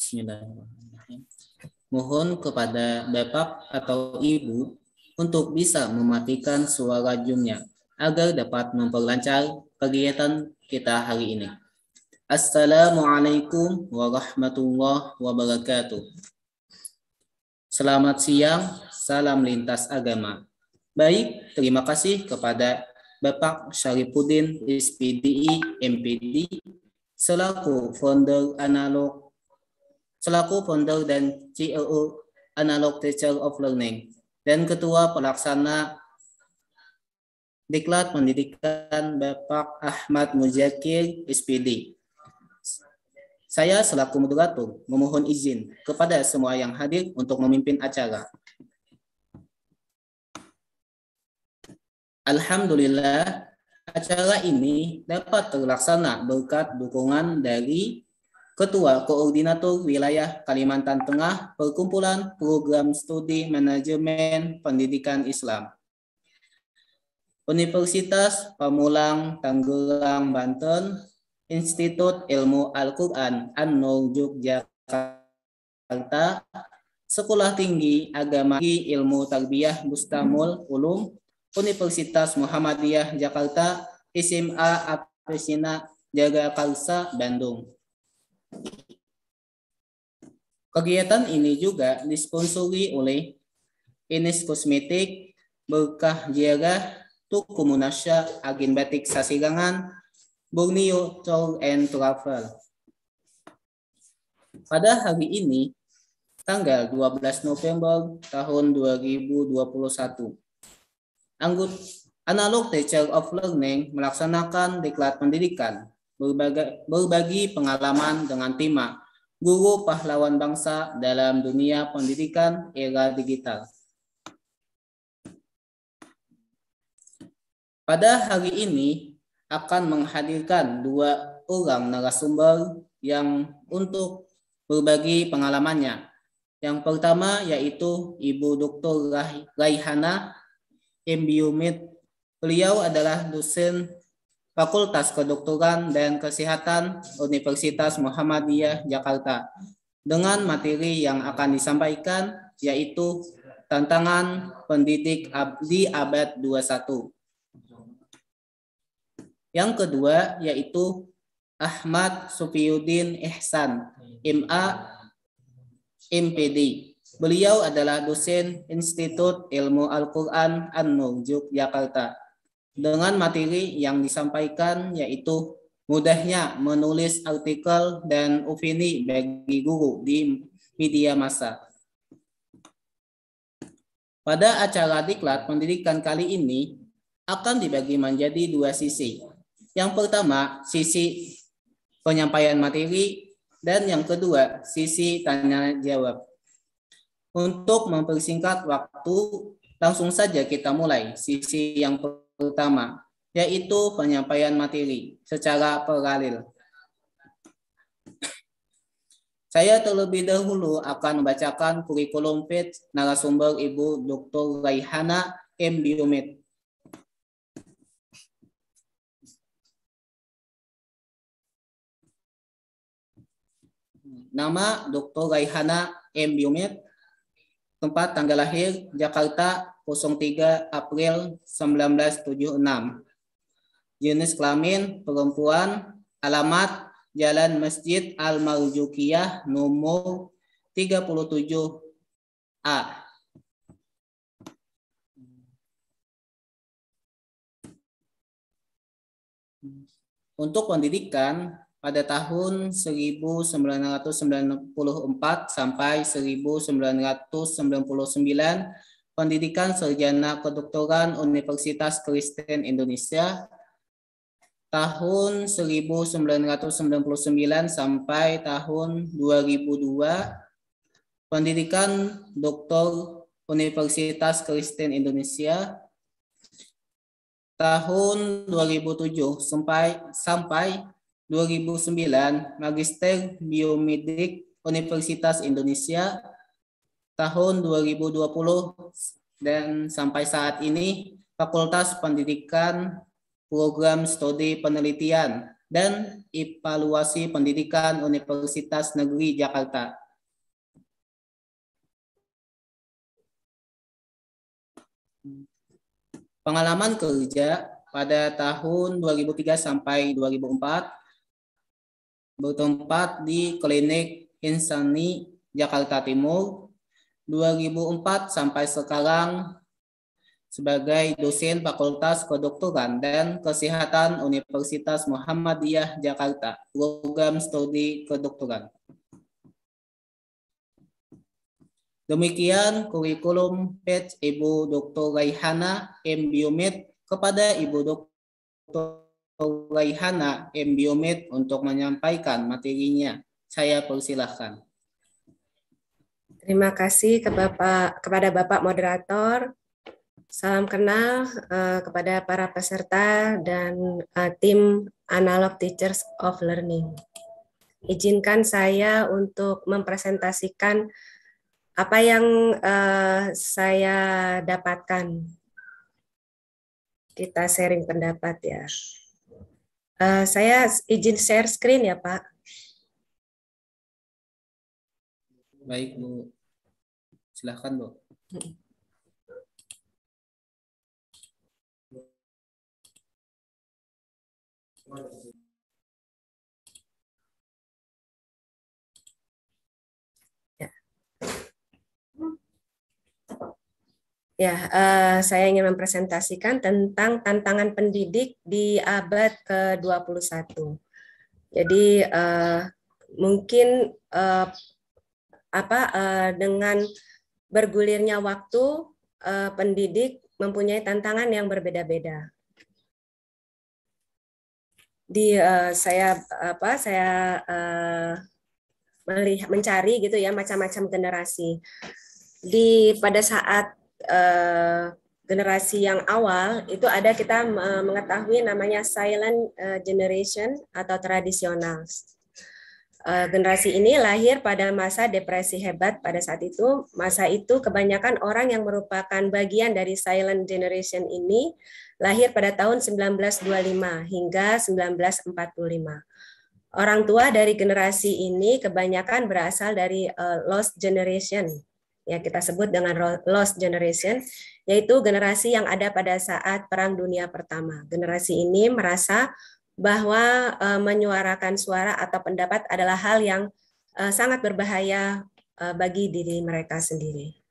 Bismillahirrahmanirrahim. Mohon kepada Bapak atau Ibu untuk bisa mematikan suara Zoom-nya agar dapat memperlancar kegiatan kita hari ini. Assalamualaikum warahmatullahi wabarakatuh. Selamat siang, salam lintas agama. Baik, terima kasih kepada Bapak Syarifuddin SPDI MPD selaku founder dan CEO Analog Teacher of Learning dan Ketua Pelaksana Diklat Pendidikan Bapak Ahmad Muzakir SPD. Saya selaku moderator memohon izin kepada semua yang hadir untuk memimpin acara. Alhamdulillah, acara ini dapat terlaksana berkat dukungan dari Ketua Koordinator Wilayah Kalimantan Tengah Perkumpulan Program Studi Manajemen Pendidikan Islam, Universitas Pamulang Tangerang Banten, Institut Ilmu Al-Quran An-Nur Yogyakarta, Sekolah Tinggi Agama Ilmu Tarbiyah Bustamul Ulum, Universitas Muhammadiyah Jakarta, SMA Apesina Jagakarsa Bandung. Kegiatan ini juga disponsori oleh Ines Kosmetik, Berkah Ziarah, Tuku Munasya, Agen Batik Sasigangan, Borneo Tour and Travel. Pada hari ini, tanggal 12 November tahun 2021, Analog Teacher of Learning melaksanakan diklat pendidikan berbagi pengalaman dengan tema Guru Pahlawan Bangsa dalam Dunia Pendidikan Era Digital. Pada hari ini akan menghadirkan 2 orang narasumber yang untuk berbagi pengalamannya. Yang pertama yaitu Ibu Dr. Raihana M. Biomed. Beliau adalah dosen Fakultas Kedokteran dan Kesehatan Universitas Muhammadiyah Jakarta dengan materi yang akan disampaikan yaitu tantangan pendidik di abad 21. Yang kedua yaitu Ahmad Sufiyuddin Ihsan, MA, MPD. Beliau adalah dosen Institut Ilmu Al-Quran An-Nur Yogyakarta dengan materi yang disampaikan yaitu mudahnya menulis artikel dan opini bagi guru di media massa. Pada acara diklat pendidikan kali ini akan dibagi menjadi 2 sisi. Yang pertama, sisi penyampaian materi, dan yang kedua, sisi tanya jawab. Untuk mempersingkat waktu, langsung saja kita mulai sisi yang pertama, yaitu penyampaian materi secara paralel. Saya terlebih dahulu akan membacakan kurikulum page narasumber Ibu Dr. Raihana M. Biomed. Nama Dr. Raihana M. Biomed, tempat tanggal lahir Jakarta 03 April 1976. Jenis kelamin perempuan, alamat Jalan Masjid Al-Marzuqiyah nomor 37A. Untuk pendidikan pada tahun 1994 sampai 1999, pendidikan sarjana kedokteran Universitas Kristen Indonesia. Tahun 1999 sampai tahun 2002, pendidikan doktor Universitas Kristen Indonesia. Tahun 2007 sampai 2009, Magister Biomedik Universitas Indonesia. Tahun 2020 dan sampai saat ini Fakultas Pendidikan Program Studi Penelitian dan Evaluasi Pendidikan Universitas Negeri Jakarta. Pengalaman kerja pada tahun 2003 sampai 2004 bertempat di Klinik Insani Jakarta Timur. 2004 sampai sekarang sebagai dosen Fakultas Kedokteran dan Kesehatan Universitas Muhammadiyah Jakarta, program studi kedokteran. Demikian kurikulum PET Ibu Dr. Raihana M. Biomed. Kepada Ibu Dr. Raihana M. Biomed untuk menyampaikan materinya. Saya persilahkan. Terima kasih kepada Bapak Moderator. Salam kenal kepada para peserta dan tim Analog Teachers of Learning. Izinkan saya untuk mempresentasikan apa yang saya dapatkan. Kita sharing pendapat ya. Saya izin share screen ya Pak. Baik Bu. Silahkan Bu. Ya, saya ingin mempresentasikan tentang tantangan pendidik di abad ke-21. Jadi mungkin dengan bergulirnya waktu, pendidik mempunyai tantangan yang berbeda-beda. Saya mencari gitu ya macam-macam generasi. Pada saat generasi yang awal itu kita mengetahui namanya silent generation atau tradisional. Generasi ini lahir pada masa depresi hebat pada saat itu. Masa itu kebanyakan orang yang merupakan bagian dari silent generation ini lahir pada tahun 1925 hingga 1945. Orang tua dari generasi ini kebanyakan berasal dari lost generation. Ya, kita sebut dengan lost generation, yaitu generasi yang ada pada saat Perang Dunia Pertama. Generasi ini merasa bahwa menyuarakan suara atau pendapat adalah hal yang sangat berbahaya bagi diri mereka sendiri.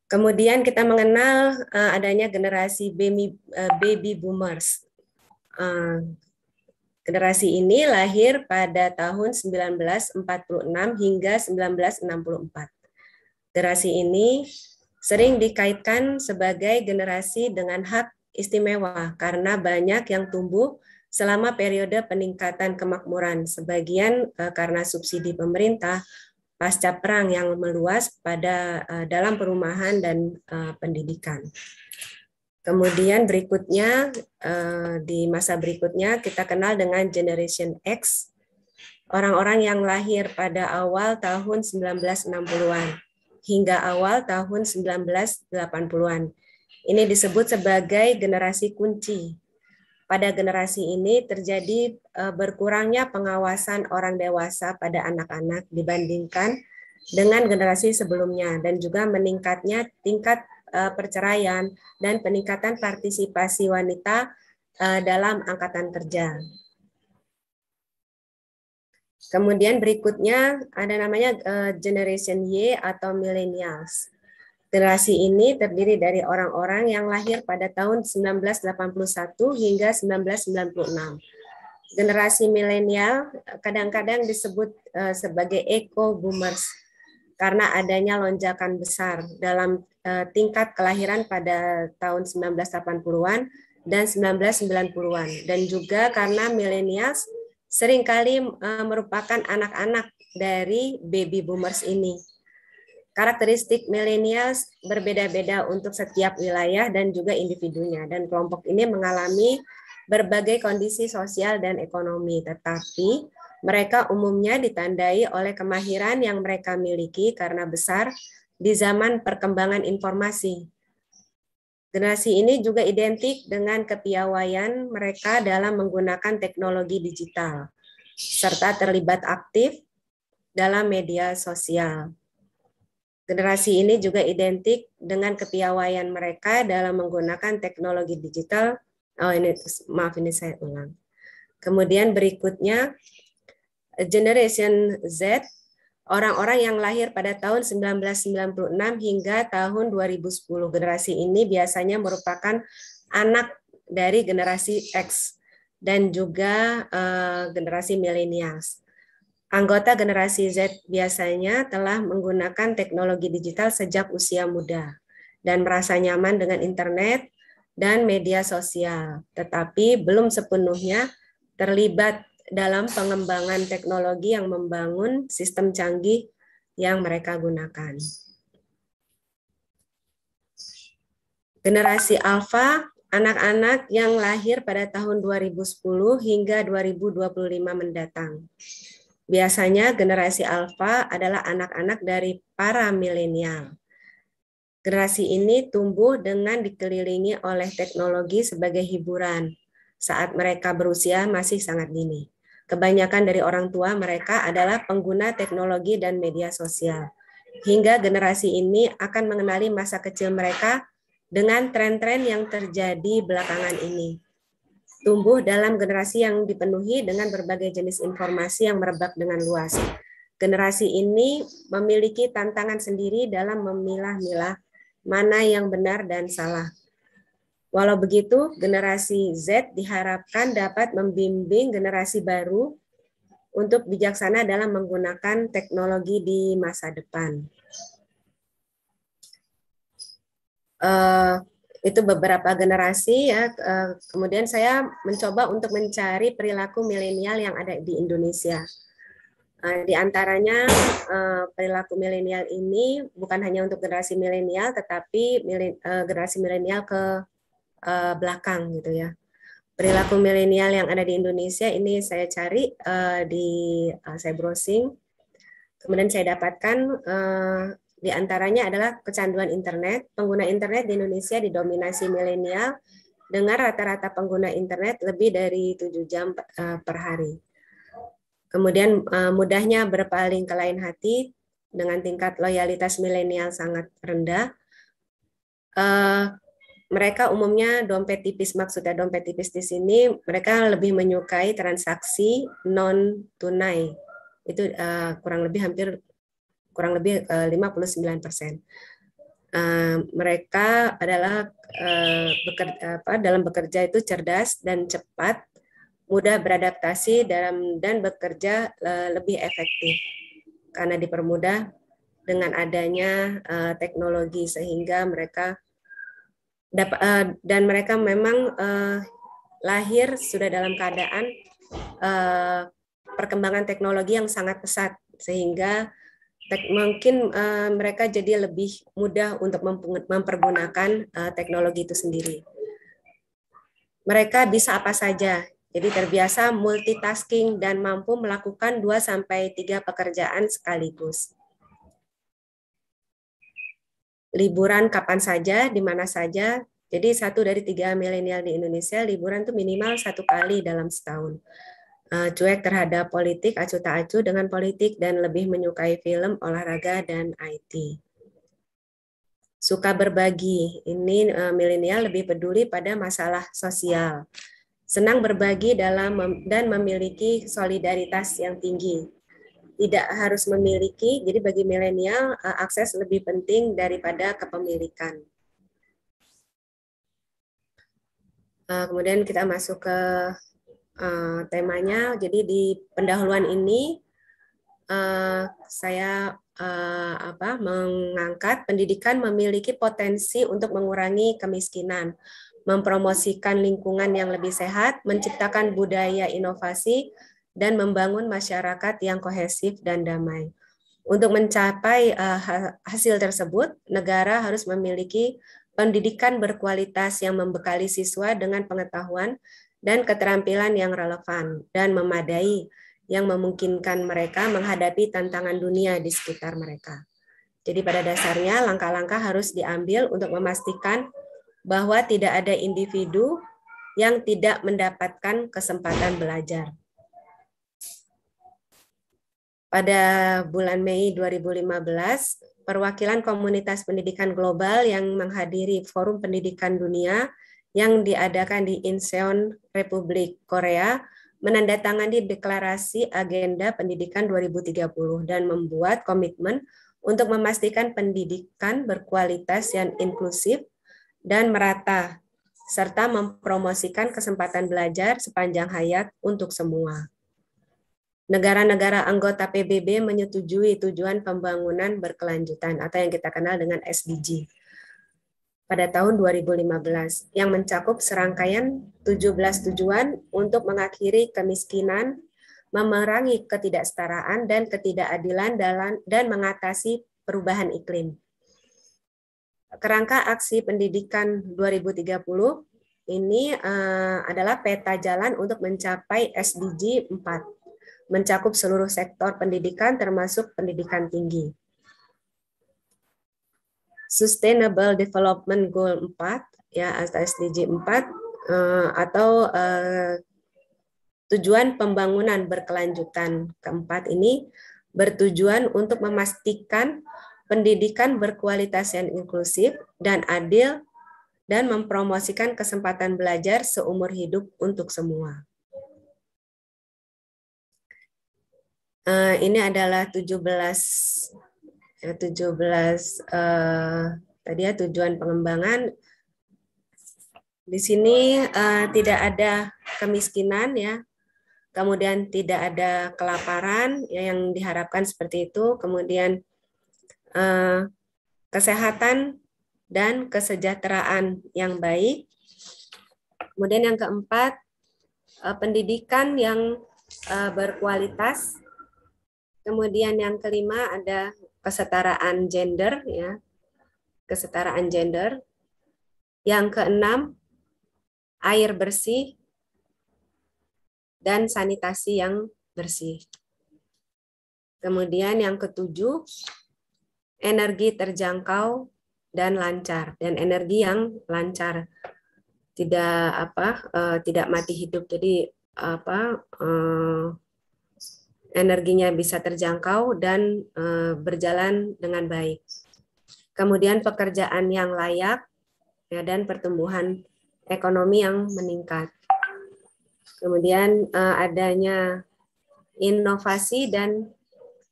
Kemudian kita mengenal adanya generasi baby boomers. Generasi ini lahir pada tahun 1946 hingga 1964. Generasi ini sering dikaitkan sebagai generasi dengan hak istimewa karena banyak yang tumbuh selama periode peningkatan kemakmuran, sebagian karena subsidi pemerintah pasca perang yang meluas dalam perumahan dan pendidikan. Kemudian berikutnya, di masa berikutnya kita kenal dengan Generation X, orang-orang yang lahir pada awal tahun 1960-an hingga awal tahun 1980-an. Ini disebut sebagai generasi kunci. Pada generasi ini terjadi berkurangnya pengawasan orang dewasa pada anak-anak dibandingkan dengan generasi sebelumnya dan juga meningkatnya tingkat perceraian dan peningkatan partisipasi wanita dalam angkatan kerja. Kemudian berikutnya ada namanya Generation Y atau Millennials. Generasi ini terdiri dari orang-orang yang lahir pada tahun 1981 hingga 1996. Generasi milenial kadang-kadang disebut sebagai eco boomers karena adanya lonjakan besar dalam tingkat kelahiran pada tahun 1980-an dan 1990-an, dan juga karena millennials seringkali merupakan anak-anak dari baby boomers ini. Karakteristik millennials berbeda-beda untuk setiap wilayah dan juga individunya, dan kelompok ini mengalami berbagai kondisi sosial dan ekonomi, tetapi mereka umumnya ditandai oleh kemahiran yang mereka miliki karena besar di zaman perkembangan informasi. Generasi ini juga identik dengan kepiawaian mereka dalam menggunakan teknologi digital, serta terlibat aktif dalam media sosial. Generasi ini juga identik dengan kepiawaian mereka dalam menggunakan teknologi digital. Ini saya ulang. Kemudian berikutnya, Generation Z, orang-orang yang lahir pada tahun 1996 hingga tahun 2010. Generasi ini biasanya merupakan anak dari generasi X dan juga generasi millennials. Anggota generasi Z biasanya telah menggunakan teknologi digital sejak usia muda dan merasa nyaman dengan internet dan media sosial, tetapi belum sepenuhnya terlibat dalam pengembangan teknologi yang membangun sistem canggih yang mereka gunakan. Generasi Alpha, anak-anak yang lahir pada tahun 2010 hingga 2025 mendatang. Biasanya generasi Alpha adalah anak-anak dari para milenial. Generasi ini tumbuh dengan dikelilingi oleh teknologi sebagai hiburan saat mereka berusia masih sangat dini. Kebanyakan dari orang tua mereka adalah pengguna teknologi dan media sosial. Hingga generasi ini akan mengenali masa kecil mereka dengan tren-tren yang terjadi belakangan ini. Tumbuh dalam generasi yang dipenuhi dengan berbagai jenis informasi yang merebak dengan luas. Generasi ini memiliki tantangan sendiri dalam memilah-milah mana yang benar dan salah. Walau begitu, generasi Z diharapkan dapat membimbing generasi baru untuk bijaksana dalam menggunakan teknologi di masa depan. Itu beberapa generasi ya. Kemudian saya mencoba untuk mencari perilaku milenial yang ada di Indonesia. Di antaranya perilaku milenial ini bukan hanya untuk generasi milenial, tetapi generasi milenial ke belakang gitu ya. Perilaku milenial yang ada di Indonesia ini saya cari saya browsing, kemudian saya dapatkan di antaranya adalah kecanduan internet. Pengguna internet di Indonesia didominasi milenial dengan rata-rata pengguna internet lebih dari 7 jam per hari. Kemudian mudahnya berpaling ke lain hati dengan tingkat loyalitas milenial sangat rendah. Mereka umumnya dompet tipis, maksudnya dompet tipis di sini mereka lebih menyukai transaksi non tunai. Itu kurang lebih 59%. Mereka adalah dalam bekerja itu cerdas dan cepat, mudah beradaptasi dan bekerja lebih efektif karena dipermudah dengan adanya teknologi, sehingga mereka dan mereka memang lahir sudah dalam keadaan perkembangan teknologi yang sangat pesat, sehingga mungkin mereka jadi lebih mudah untuk mempergunakan teknologi itu sendiri. Mereka bisa apa saja, jadi terbiasa multitasking dan mampu melakukan 2-3 pekerjaan sekaligus. Liburan kapan saja, di mana saja. Jadi 1 dari 3 milenial di Indonesia liburan tuh minimal 1 kali dalam setahun. Cuek terhadap politik, acuh tak acuh dengan politik, dan lebih menyukai film, olahraga, dan IT. Suka berbagi, ini milenial lebih peduli pada masalah sosial. Senang berbagi dan memiliki solidaritas yang tinggi. Tidak harus memiliki, jadi bagi milenial akses lebih penting daripada kepemilikan. Kemudian kita masuk ke temanya. Jadi di pendahuluan ini saya mengangkat pendidikan memiliki potensi untuk mengurangi kemiskinan, mempromosikan lingkungan yang lebih sehat, menciptakan budaya inovasi, dan membangun masyarakat yang kohesif dan damai. Untuk mencapai hasil tersebut, negara harus memiliki pendidikan berkualitas yang membekali siswa dengan pengetahuan dan keterampilan yang relevan dan memadai, yang memungkinkan mereka menghadapi tantangan dunia di sekitar mereka. Jadi pada dasarnya langkah-langkah harus diambil untuk memastikan bahwa tidak ada individu yang tidak mendapatkan kesempatan belajar. Pada bulan Mei 2015, perwakilan komunitas pendidikan global yang menghadiri Forum Pendidikan Dunia yang diadakan di Incheon, Republik Korea, menandatangani deklarasi agenda pendidikan 2030 dan membuat komitmen untuk memastikan pendidikan berkualitas yang inklusif dan merata, serta mempromosikan kesempatan belajar sepanjang hayat untuk semua. Negara-negara anggota PBB menyetujui tujuan pembangunan berkelanjutan atau yang kita kenal dengan SDG pada tahun 2015 yang mencakup serangkaian 17 tujuan untuk mengakhiri kemiskinan, memerangi ketidaksetaraan dan ketidakadilan dan mengatasi perubahan iklim. Kerangka aksi pendidikan 2030 ini adalah peta jalan untuk mencapai SDG 4. Mencakup seluruh sektor pendidikan termasuk pendidikan tinggi. Sustainable Development Goal 4 ya atau SDG 4 atau tujuan pembangunan berkelanjutan keempat ini bertujuan untuk memastikan pendidikan berkualitas yang inklusif dan adil dan mempromosikan kesempatan belajar seumur hidup untuk semua. Ini adalah 17 tadi ya tujuan pengembangan. Di sini tidak ada kemiskinan ya. Kemudian tidak ada kelaparan ya, yang diharapkan seperti itu. Kemudian kesehatan dan kesejahteraan yang baik. Kemudian yang keempat, pendidikan yang berkualitas. Kemudian yang kelima ada kesetaraan gender ya. Kesetaraan gender. Yang keenam, air bersih dan sanitasi yang bersih. Kemudian yang ketujuh, energi terjangkau dan lancar, dan energi yang lancar, tidak mati hidup. Jadi energinya bisa terjangkau dan berjalan dengan baik. Kemudian pekerjaan yang layak ya, dan pertumbuhan ekonomi yang meningkat. Kemudian adanya inovasi dan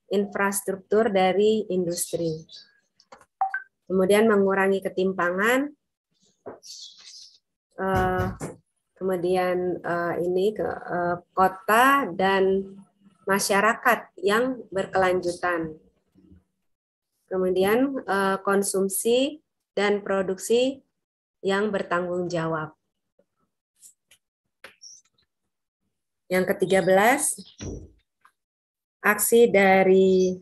infrastruktur dari industri. Kemudian mengurangi ketimpangan. Kemudian kota dan masyarakat yang berkelanjutan. Kemudian konsumsi dan produksi yang bertanggung jawab. Yang ke-13, aksi dari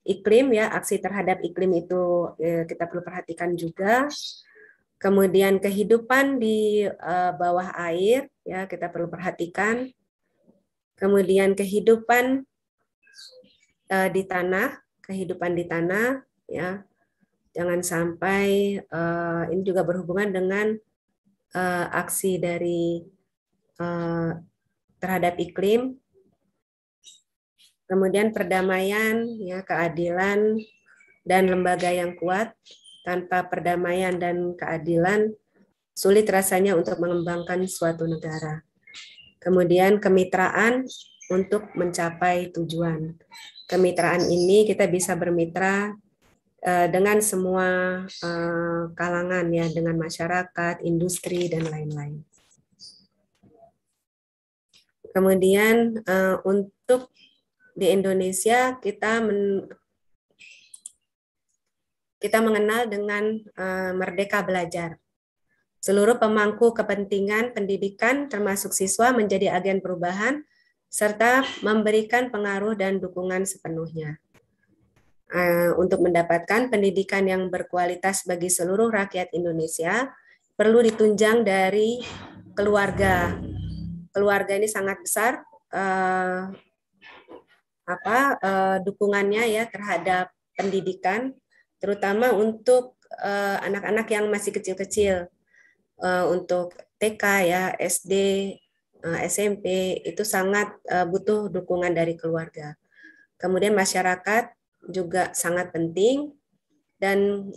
iklim ya, aksi terhadap iklim itu kita perlu perhatikan juga. Kemudian kehidupan di bawah air ya, kita perlu perhatikan. Kemudian kehidupan di tanah, ya. Jangan sampai ini juga berhubungan dengan aksi dari terhadap iklim. Kemudian perdamaian, ya, keadilan dan lembaga yang kuat. Tanpa perdamaian dan keadilan, sulit rasanya untuk mengembangkan suatu negara. Kemudian kemitraan untuk mencapai tujuan. Kemitraan ini kita bisa bermitra dengan semua kalangan ya, dengan masyarakat, industri dan lain-lain. Kemudian untuk di Indonesia kita mengenal dengan Merdeka Belajar. Seluruh pemangku kepentingan pendidikan termasuk siswa menjadi agen perubahan serta memberikan pengaruh dan dukungan sepenuhnya. Untuk mendapatkan pendidikan yang berkualitas bagi seluruh rakyat Indonesia, perlu ditunjang dari keluarga. Keluarga ini sangat besar dukungannya ya terhadap pendidikan, terutama untuk anak-anak yang masih kecil-kecil. untuk TK ya, SD, SMP itu sangat butuh dukungan dari keluarga. Kemudian masyarakat juga sangat penting, dan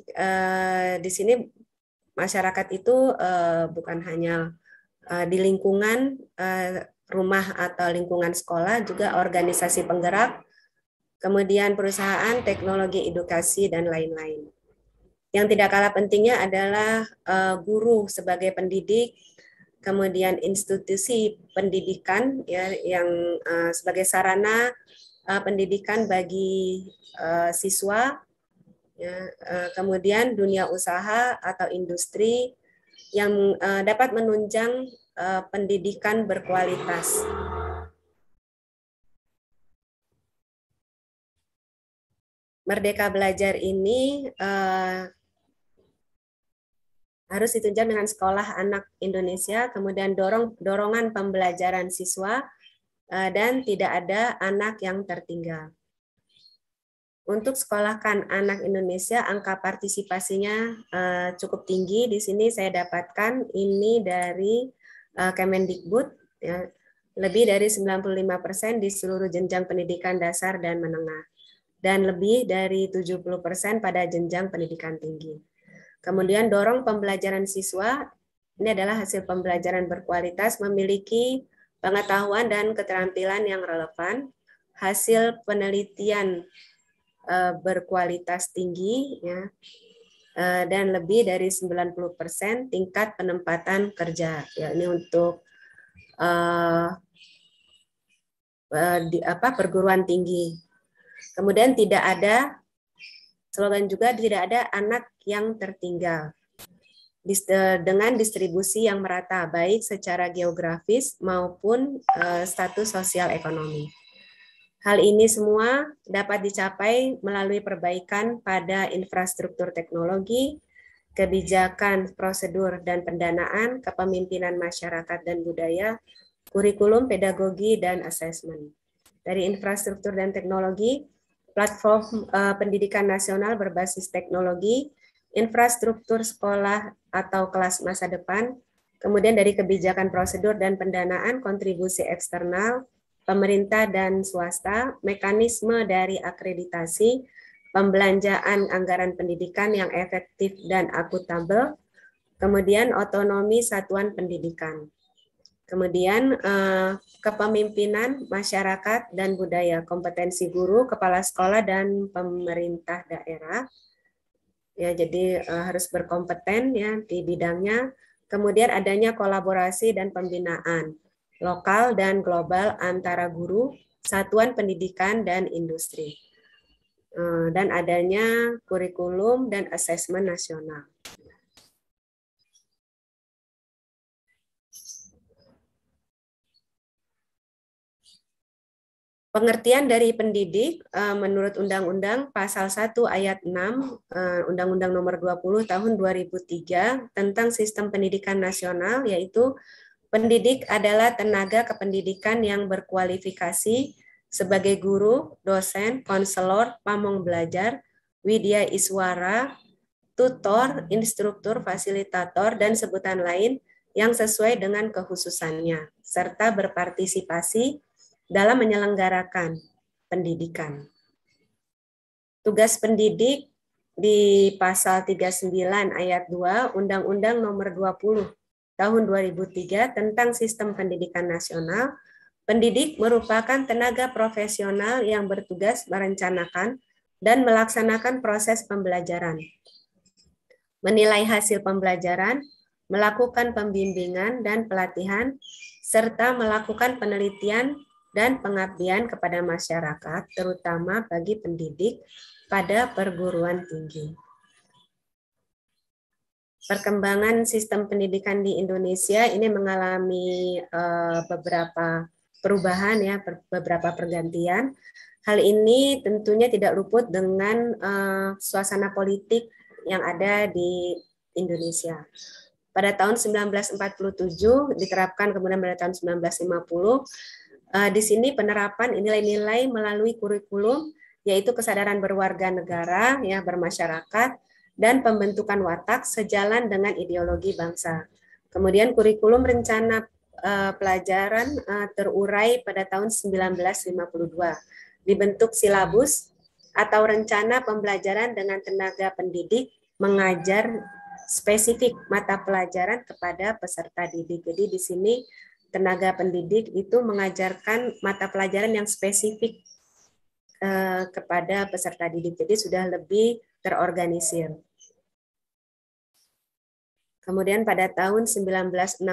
di sini masyarakat itu bukan hanya di lingkungan rumah atau lingkungan sekolah, juga organisasi penggerak, kemudian perusahaan, teknologi, edukasi, dan lain-lain. Yang tidak kalah pentingnya adalah guru sebagai pendidik, kemudian institusi pendidikan ya, yang sebagai sarana pendidikan bagi siswa, ya, kemudian dunia usaha atau industri yang dapat menunjang pendidikan berkualitas. Merdeka Belajar ini harus ditunjang dengan sekolah anak Indonesia, kemudian dorongan pembelajaran siswa, dan tidak ada anak yang tertinggal. Untuk sekolahkan anak Indonesia, angka partisipasinya cukup tinggi. Di sini saya dapatkan ini dari Kemendikbud, ya, lebih dari 95% di seluruh jenjang pendidikan dasar dan menengah, dan lebih dari 70% pada jenjang pendidikan tinggi. Kemudian dorong pembelajaran siswa, ini adalah hasil pembelajaran berkualitas, memiliki pengetahuan dan keterampilan yang relevan, hasil penelitian berkualitas tinggi, ya, dan lebih dari 90% tingkat penempatan kerja. Ya, ini untuk perguruan tinggi. Kemudian tidak ada, slogan juga tidak ada anak yang tertinggal, dengan distribusi yang merata baik secara geografis maupun status sosial ekonomi. Hal ini semua dapat dicapai melalui perbaikan pada infrastruktur teknologi, kebijakan, prosedur, dan pendanaan, kepemimpinan masyarakat dan budaya, kurikulum, pedagogi, dan asesmen. Dari infrastruktur dan teknologi, platform pendidikan nasional berbasis teknologi, infrastruktur sekolah atau kelas masa depan, kemudian dari kebijakan, prosedur, dan pendanaan, kontribusi eksternal, pemerintah dan swasta, mekanisme dari akreditasi, pembelanjaan anggaran pendidikan yang efektif dan akuntabel, kemudian otonomi satuan pendidikan. Kemudian kepemimpinan masyarakat dan budaya, kompetensi guru, kepala sekolah, dan pemerintah daerah. Ya, jadi harus berkompeten ya di bidangnya. Kemudian adanya kolaborasi dan pembinaan lokal dan global antara guru, satuan pendidikan, dan industri. Dan adanya kurikulum dan asesmen nasional. Pengertian dari pendidik menurut Undang-Undang Pasal 1 Ayat 6 Undang-Undang Nomor 20 Tahun 2003 tentang Sistem Pendidikan Nasional, yaitu pendidik adalah tenaga kependidikan yang berkualifikasi sebagai guru, dosen, konselor, pamong belajar, widya iswara, tutor, instruktur, fasilitator, dan sebutan lain yang sesuai dengan kekhususannya, serta berpartisipasi dalam menyelenggarakan pendidikan. Tugas pendidik di pasal 39 ayat 2 Undang-Undang Nomor 20 Tahun 2003 tentang Sistem Pendidikan Nasional, pendidik merupakan tenaga profesional yang bertugas merencanakan dan melaksanakan proses pembelajaran, menilai hasil pembelajaran, melakukan pembimbingan dan pelatihan, serta melakukan penelitian dan pengabdian kepada masyarakat, terutama bagi pendidik pada perguruan tinggi. Perkembangan sistem pendidikan di Indonesia ini mengalami beberapa perubahan ya, beberapa pergantian. Hal ini tentunya tidak luput dengan suasana politik yang ada di Indonesia. Pada tahun 1947 diterapkan, kemudian pada tahun 1950 di sini penerapan nilai-nilai melalui kurikulum, yaitu kesadaran berwarga negara, ya, bermasyarakat, dan pembentukan watak sejalan dengan ideologi bangsa. Kemudian kurikulum rencana pelajaran terurai pada tahun 1952. Dibentuk silabus atau rencana pembelajaran dengan tenaga pendidik mengajar spesifik mata pelajaran kepada peserta didik. Jadi di sini tenaga pendidik itu mengajarkan mata pelajaran yang spesifik kepada peserta didik. Jadi sudah lebih terorganisir. Kemudian pada tahun 1964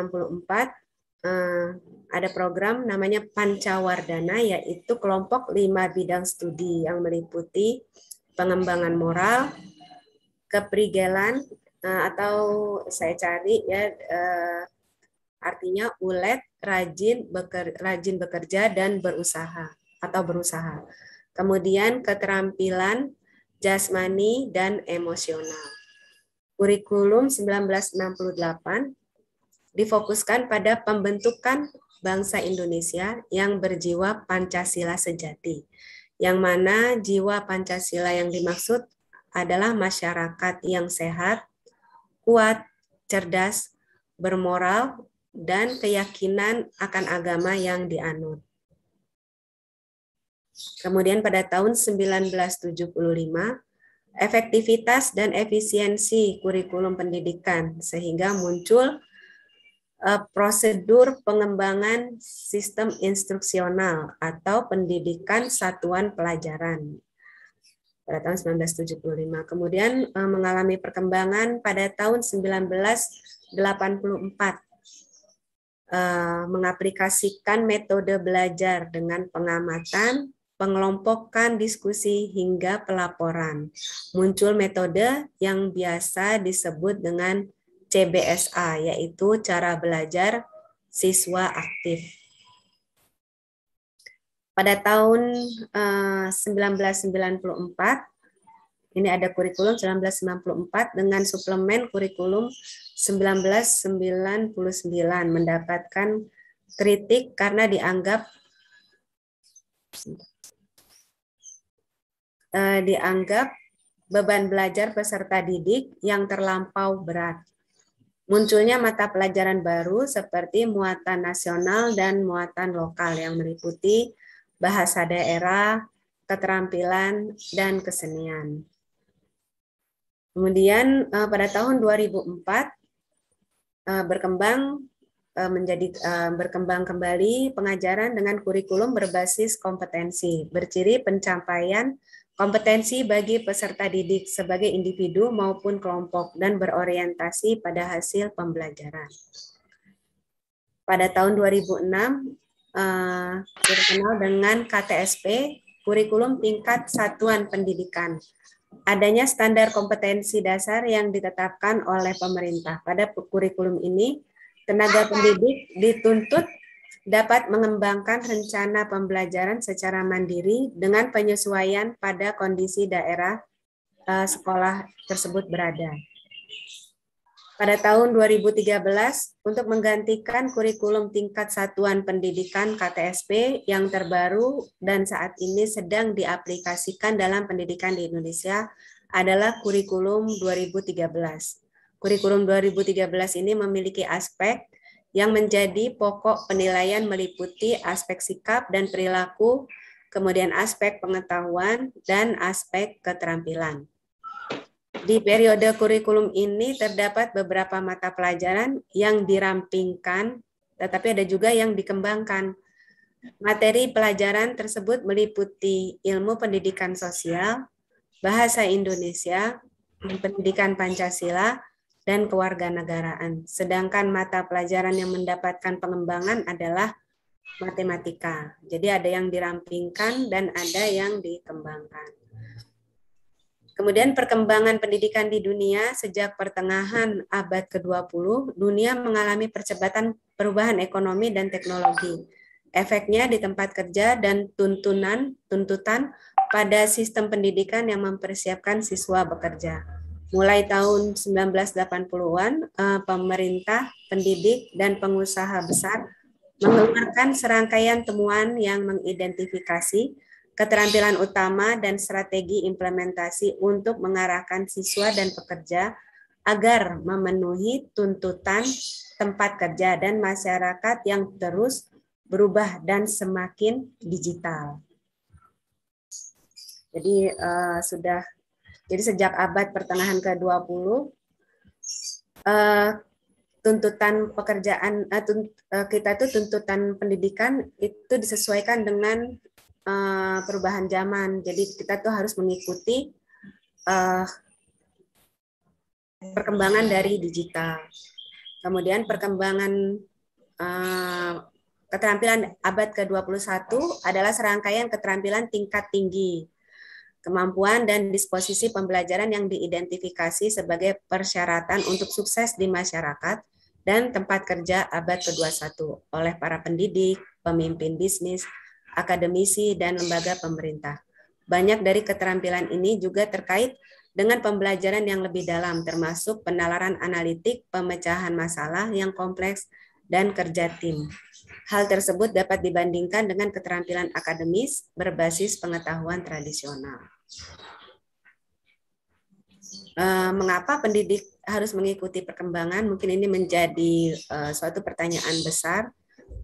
ada program namanya Pancawardhana, yaitu kelompok 5 bidang studi yang meliputi pengembangan moral, keprigelan, atau saya cari ya artinya ulet, rajin bekerja dan berusaha atau berusaha. Kemudian keterampilan jasmani dan emosional. Kurikulum 1968 difokuskan pada pembentukan bangsa Indonesia yang berjiwa Pancasila sejati, yang mana jiwa Pancasila yang dimaksud adalah masyarakat yang sehat, kuat, cerdas, bermoral, dan keyakinan akan agama yang dianut. Kemudian pada tahun 1975, efektivitas dan efisiensi kurikulum pendidikan, sehingga muncul prosedur pengembangan sistem instruksional atau pendidikan satuan pelajaran pada tahun 1975. Kemudian mengalami perkembangan pada tahun 1984, mengaplikasikan metode belajar dengan pengamatan, pengelompokan diskusi hingga pelaporan. Muncul metode yang biasa disebut dengan CBSA, yaitu cara belajar siswa aktif. Pada tahun 1994, ini ada kurikulum 1994 dengan suplemen kurikulum 1999, mendapatkan kritik karena dianggap beban belajar peserta didik yang terlampau berat. Munculnya mata pelajaran baru seperti muatan nasional dan muatan lokal yang meliputi bahasa daerah, keterampilan, dan kesenian. Kemudian pada tahun 2004 berkembang kembali pengajaran dengan kurikulum berbasis kompetensi, berciri pencapaian kompetensi bagi peserta didik sebagai individu maupun kelompok dan berorientasi pada hasil pembelajaran. Pada tahun 2006 terkenal dengan KTSP, kurikulum tingkat satuan pendidikan. Adanya standar kompetensi dasar yang ditetapkan oleh pemerintah. Pada kurikulum ini, tenaga pendidik dituntut dapat mengembangkan rencana pembelajaran secara mandiri dengan penyesuaian pada kondisi daerah sekolah tersebut berada. Pada tahun 2013, untuk menggantikan kurikulum tingkat satuan pendidikan KTSP yang terbaru dan saat ini sedang diaplikasikan dalam pendidikan di Indonesia adalah kurikulum 2013. Kurikulum 2013 ini memiliki aspek yang menjadi pokok penilaian meliputi aspek sikap dan perilaku, kemudian aspek pengetahuan, dan aspek keterampilan. Di periode kurikulum ini terdapat beberapa mata pelajaran yang dirampingkan, tetapi ada juga yang dikembangkan. Materi pelajaran tersebut meliputi ilmu pendidikan sosial, bahasa Indonesia, pendidikan Pancasila, dan kewarganegaraan. Sedangkan mata pelajaran yang mendapatkan pengembangan adalah matematika. Jadi ada yang dirampingkan dan ada yang dikembangkan. Kemudian perkembangan pendidikan di dunia sejak pertengahan abad ke-20, dunia mengalami percepatan perubahan ekonomi dan teknologi. Efeknya di tempat kerja dan tuntutan pada sistem pendidikan yang mempersiapkan siswa bekerja. Mulai tahun 1980-an, pemerintah, pendidik, dan pengusaha besar mengeluarkan serangkaian temuan yang mengidentifikasi keterampilan utama dan strategi implementasi untuk mengarahkan siswa dan pekerja agar memenuhi tuntutan tempat kerja dan masyarakat yang terus berubah dan semakin digital. Jadi jadi sejak abad pertengahan ke-20 tuntutan pekerjaan kita itu tuntutan pendidikan itu disesuaikan dengan perubahan zaman. Jadi kita tuh harus mengikuti perkembangan dari digital. Kemudian perkembangan keterampilan abad ke-21 adalah serangkaian keterampilan tingkat tinggi, kemampuan dan disposisi pembelajaran yang diidentifikasi sebagai persyaratan untuk sukses di masyarakat dan tempat kerja abad ke-21 oleh para pendidik, pemimpin bisnis, akademisi, dan lembaga pemerintah. Banyak dari keterampilan ini juga terkait dengan pembelajaran yang lebih dalam, termasuk penalaran analitik, pemecahan masalah yang kompleks, dan kerja tim. Hal tersebut dapat dibandingkan dengan keterampilan akademis berbasis pengetahuan tradisional. Mengapa pendidik harus mengikuti perkembangan? Mungkin ini menjadi suatu pertanyaan besar.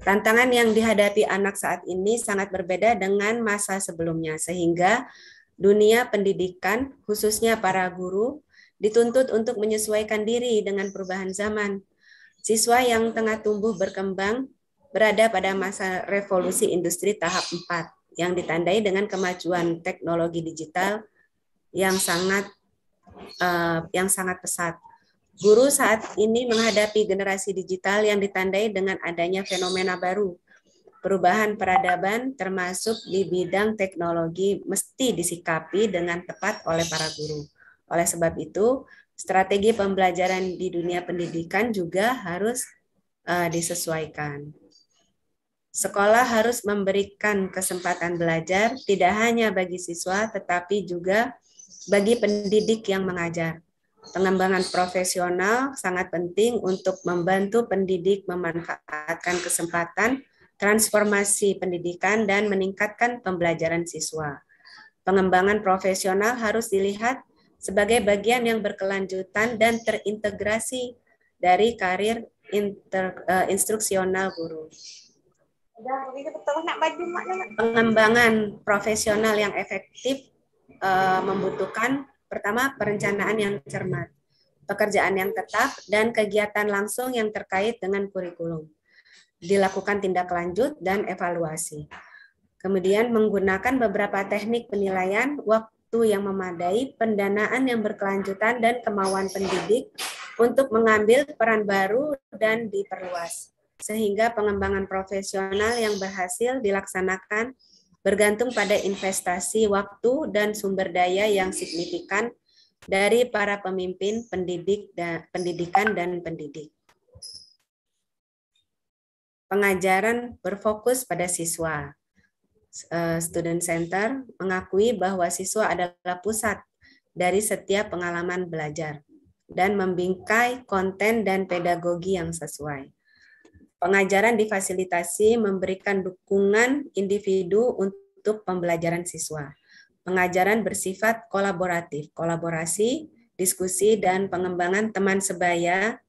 Tantangan yang dihadapi anak saat ini sangat berbeda dengan masa sebelumnya, sehingga dunia pendidikan, khususnya para guru, dituntut untuk menyesuaikan diri dengan perubahan zaman. Siswa yang tengah tumbuh berkembang berada pada masa revolusi industri tahap 4, yang ditandai dengan kemajuan teknologi digital yang sangat pesat. Guru saat ini menghadapi generasi digital yang ditandai dengan adanya fenomena baru. Perubahan peradaban termasuk di bidang teknologi mesti disikapi dengan tepat oleh para guru. Oleh sebab itu, strategi pembelajaran di dunia pendidikan juga harus disesuaikan. Sekolah harus memberikan kesempatan belajar tidak hanya bagi siswa, tetapi juga bagi pendidik yang mengajar. Pengembangan profesional sangat penting untuk membantu pendidik memanfaatkan kesempatan transformasi pendidikan dan meningkatkan pembelajaran siswa. Pengembangan profesional harus dilihat sebagai bagian yang berkelanjutan dan terintegrasi dari karir instruksional guru. Pengembangan profesional yang efektif membutuhkan pertama perencanaan yang cermat, pekerjaan yang tetap, dan kegiatan langsung yang terkait dengan kurikulum. Dilakukan tindak lanjut dan evaluasi. Kemudian menggunakan beberapa teknik penilaian, waktu yang memadai, pendanaan yang berkelanjutan, dan kemauan pendidik untuk mengambil peran baru dan diperluas. Sehingga pengembangan profesional yang berhasil dilaksanakan bergantung pada investasi waktu dan sumber daya yang signifikan dari para pemimpin pendidikan dan pendidik. Pengajaran berfokus pada siswa. Student Center mengakui bahwa siswa adalah pusat dari setiap pengalaman belajar dan membingkai konten dan pedagogi yang sesuai. Pengajaran difasilitasi memberikan dukungan individu untuk pembelajaran siswa. Pengajaran bersifat kolaboratif, kolaborasi, diskusi, dan pengembangan teman sebaya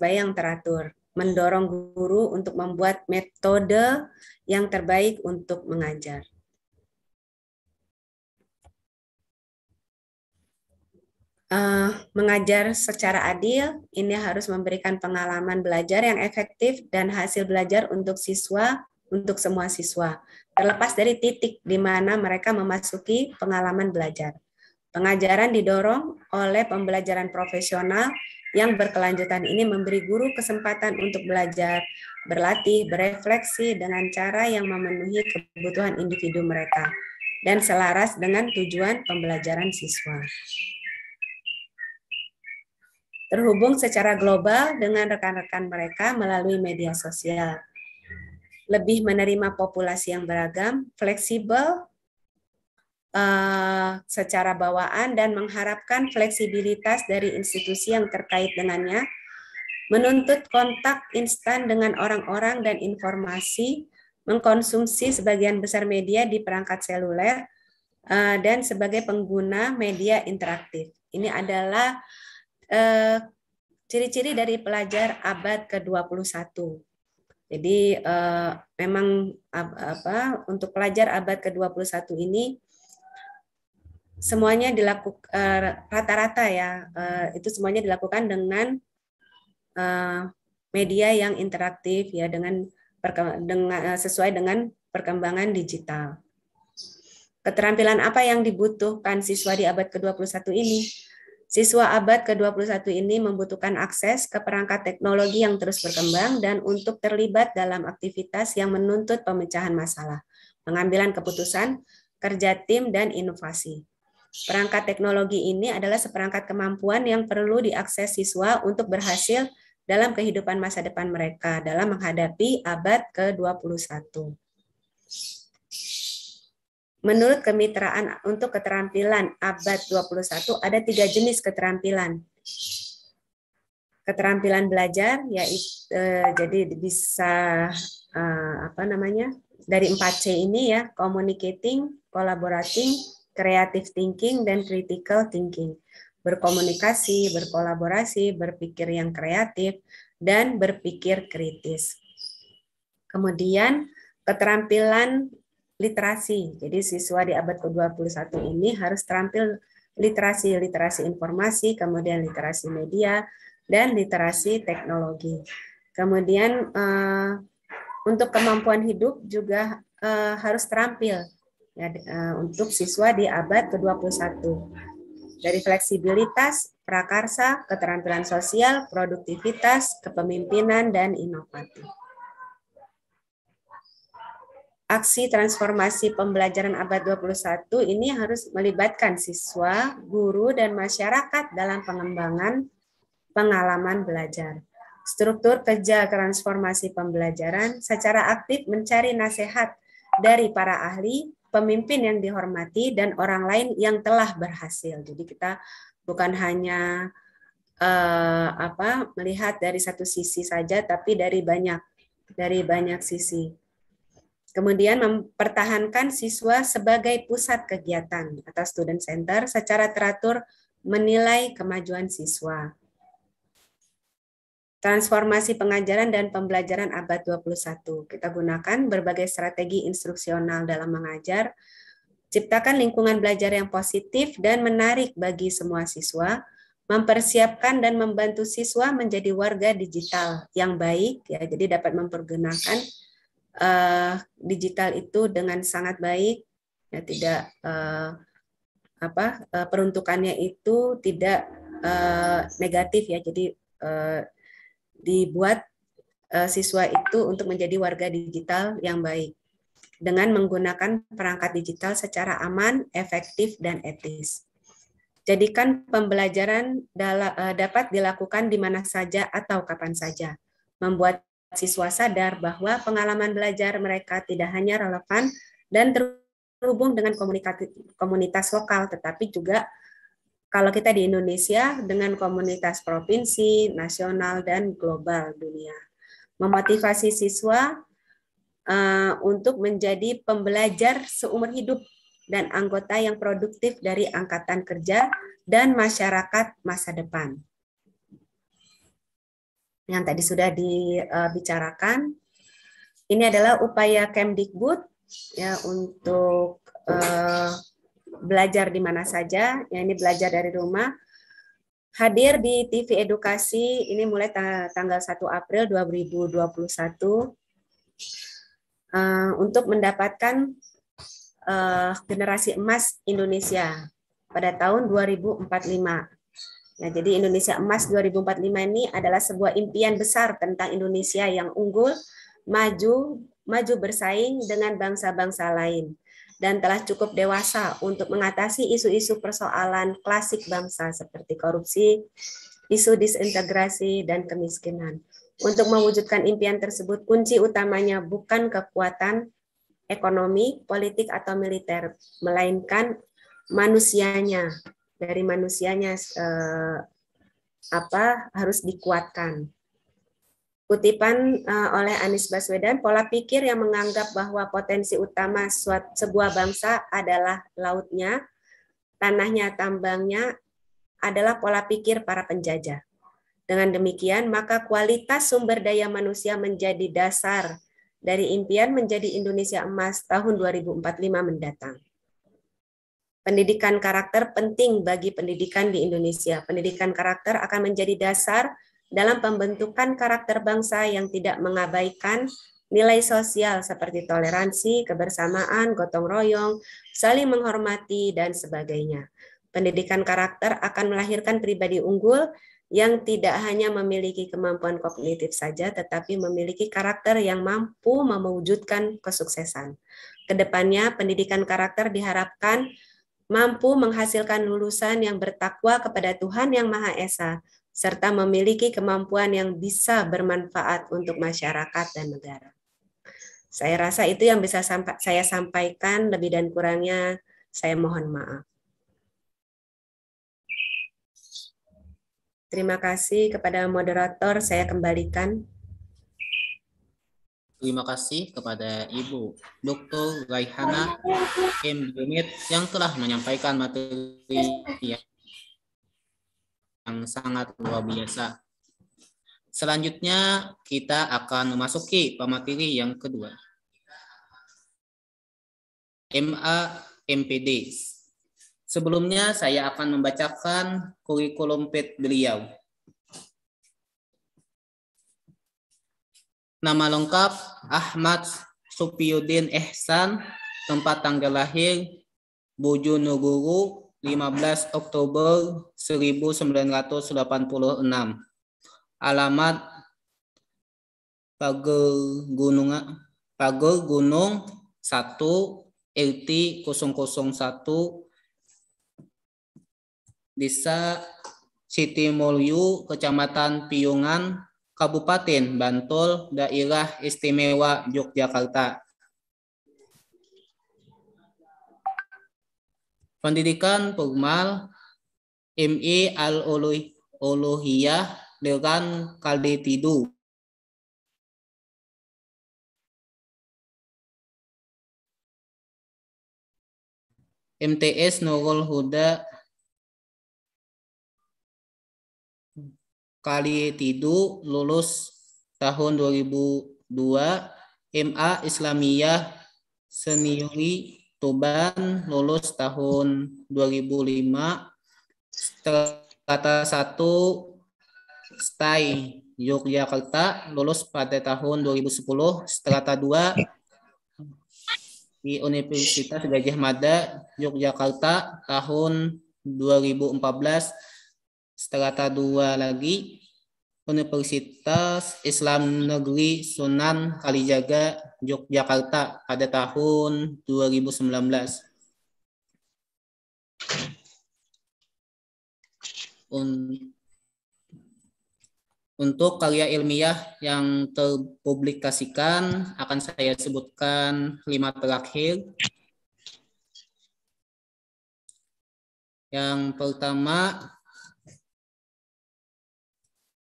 yang teratur. Mendorong guru untuk membuat metode yang terbaik untuk mengajar. Mengajar secara adil, ini harus memberikan pengalaman belajar yang efektif dan hasil belajar untuk siswa, untuk semua siswa, terlepas dari titik di mana mereka memasuki pengalaman belajar. Pengajaran didorong oleh pembelajaran profesional yang berkelanjutan ini memberi guru kesempatan untuk belajar, berlatih, berefleksi dengan cara yang memenuhi kebutuhan individu mereka dan selaras dengan tujuan pembelajaran siswa. Terhubung secara global dengan rekan-rekan mereka melalui media sosial. Lebih menerima populasi yang beragam, fleksibel secara bawaan, dan mengharapkan fleksibilitas dari institusi yang terkait dengannya, menuntut kontak instan dengan orang-orang dan informasi, mengkonsumsi sebagian besar media di perangkat seluler, dan sebagai pengguna media interaktif. Ini adalah ciri-ciri dari pelajar abad ke-21. Jadi memang untuk pelajar abad ke-21 ini semuanya dilakukan rata-rata ya, itu semuanya dilakukan dengan media yang interaktif ya, sesuai dengan perkembangan digital. Keterampilan apa yang dibutuhkan siswa di abad ke-21 ini? Siswa abad ke-21 ini membutuhkan akses ke perangkat teknologi yang terus berkembang dan untuk terlibat dalam aktivitas yang menuntut pemecahan masalah, pengambilan keputusan, kerja tim, dan inovasi. Perangkat teknologi ini adalah seperangkat kemampuan yang perlu diakses siswa untuk berhasil dalam kehidupan masa depan mereka dalam menghadapi abad ke-21. Menurut kemitraan untuk keterampilan abad 21 ada 3 jenis keterampilan. Keterampilan belajar yaitu jadi bisa dari 4C ini ya, communicating, collaborating, creative thinking, dan critical thinking. Berkomunikasi, berkolaborasi, berpikir yang kreatif, dan berpikir kritis. Kemudian keterampilan literasi. Jadi siswa di abad ke-21 ini harus terampil literasi informasi, kemudian literasi media, dan literasi teknologi. Kemudian untuk kemampuan hidup juga harus terampil ya, untuk siswa di abad ke-21. Dari fleksibilitas, prakarsa, keterampilan sosial, produktivitas, kepemimpinan, dan inovatif. Aksi transformasi pembelajaran abad 21 ini harus melibatkan siswa, guru, dan masyarakat dalam pengembangan pengalaman belajar. Struktur kerja transformasi pembelajaran secara aktif mencari nasihat dari para ahli, pemimpin yang dihormati, dan orang lain yang telah berhasil. Jadi kita bukan hanya melihat dari satu sisi saja, tapi dari banyak sisi. Kemudian mempertahankan siswa sebagai pusat kegiatan atau student center secara teratur menilai kemajuan siswa. Transformasi pengajaran dan pembelajaran abad 21. Kita gunakan berbagai strategi instruksional dalam mengajar, ciptakan lingkungan belajar yang positif dan menarik bagi semua siswa, mempersiapkan dan membantu siswa menjadi warga digital yang baik, ya, jadi dapat mempergunakan digital itu dengan sangat baik, ya, tidak peruntukannya itu tidak negatif ya, jadi dibuat siswa itu untuk menjadi warga digital yang baik dengan menggunakan perangkat digital secara aman, efektif, dan etis. Jadikan pembelajaran dapat dilakukan di mana saja atau kapan saja, membuat siswa sadar bahwa pengalaman belajar mereka tidak hanya relevan dan terhubung dengan komunitas lokal, tetapi juga kalau kita di Indonesia dengan komunitas provinsi, nasional, dan global dunia. Memotivasi siswa untuk menjadi pembelajar seumur hidup dan anggota yang produktif dari angkatan kerja dan masyarakat masa depan. Yang tadi sudah dibicarakan, ini adalah upaya Kemdikbud ya untuk belajar di mana saja, ya ini belajar dari rumah. Hadir di TV Edukasi ini mulai tanggal 1 April 2021 untuk mendapatkan generasi emas Indonesia pada tahun 2045. Nah, jadi Indonesia Emas 2045 ini adalah sebuah impian besar tentang Indonesia yang unggul, maju bersaing dengan bangsa-bangsa lain, dan telah cukup dewasa untuk mengatasi isu-isu persoalan klasik bangsa seperti korupsi, isu disintegrasi, dan kemiskinan. Untuk mewujudkan impian tersebut, kunci utamanya bukan kekuatan ekonomi, politik, atau militer, melainkan manusianya. Dari manusianya harus dikuatkan. Kutipan oleh Anies Baswedan, pola pikir yang menganggap bahwa potensi utama sebuah bangsa adalah lautnya, tanahnya, tambangnya, adalah pola pikir para penjajah. Dengan demikian, maka kualitas sumber daya manusia menjadi dasar dari impian menjadi Indonesia Emas tahun 2045 mendatang. Pendidikan karakter penting bagi pendidikan di Indonesia. Pendidikan karakter akan menjadi dasar dalam pembentukan karakter bangsa yang tidak mengabaikan nilai sosial seperti toleransi, kebersamaan, gotong royong, saling menghormati, dan sebagainya. Pendidikan karakter akan melahirkan pribadi unggul yang tidak hanya memiliki kemampuan kognitif saja, tetapi memiliki karakter yang mampu mewujudkan kesuksesan. Kedepannya, pendidikan karakter diharapkan mampu menghasilkan lulusan yang bertakwa kepada Tuhan Yang Maha Esa, serta memiliki kemampuan yang bisa bermanfaat untuk masyarakat dan negara. Saya rasa itu yang bisa saya sampaikan, lebih dan kurangnya saya mohon maaf. Terima kasih kepada moderator, saya kembalikan. Terima kasih kepada Ibu Dr. Raihana M. Junid yang telah menyampaikan materi yang sangat luar biasa. Selanjutnya kita akan memasuki pemateri yang kedua. MA MPD. Sebelumnya saya akan membacakan kurikulum beliau. Nama lengkap Ahmad Supiyuddin Ehsan, tempat tanggal lahir Bojonegoro 15 Oktober 1986. Alamat Pager Gunung 1 RT 001 Desa Sitimulyo, Kecamatan Piungan, Kabupaten Bantul, Daerah Istimewa Yogyakarta. Pendidikan formal ME Al-Uluhiyah dengan Kaldetidu. MTS Nurul Huda Kaldetidu, lulus tahun 2002. MA Islamiyah Seniori Tuban, lulus tahun 2005. Strata 1 STAI Yogyakarta, lulus pada tahun 2010. Strata 2 di Universitas Gadjah Mada Yogyakarta tahun 2014. Strata 2 lagi Universitas Islam Negeri Sunan Kalijaga Yogyakarta pada tahun 2019. Untuk karya ilmiah yang terpublikasikan akan saya sebutkan 5 terakhir. Yang pertama,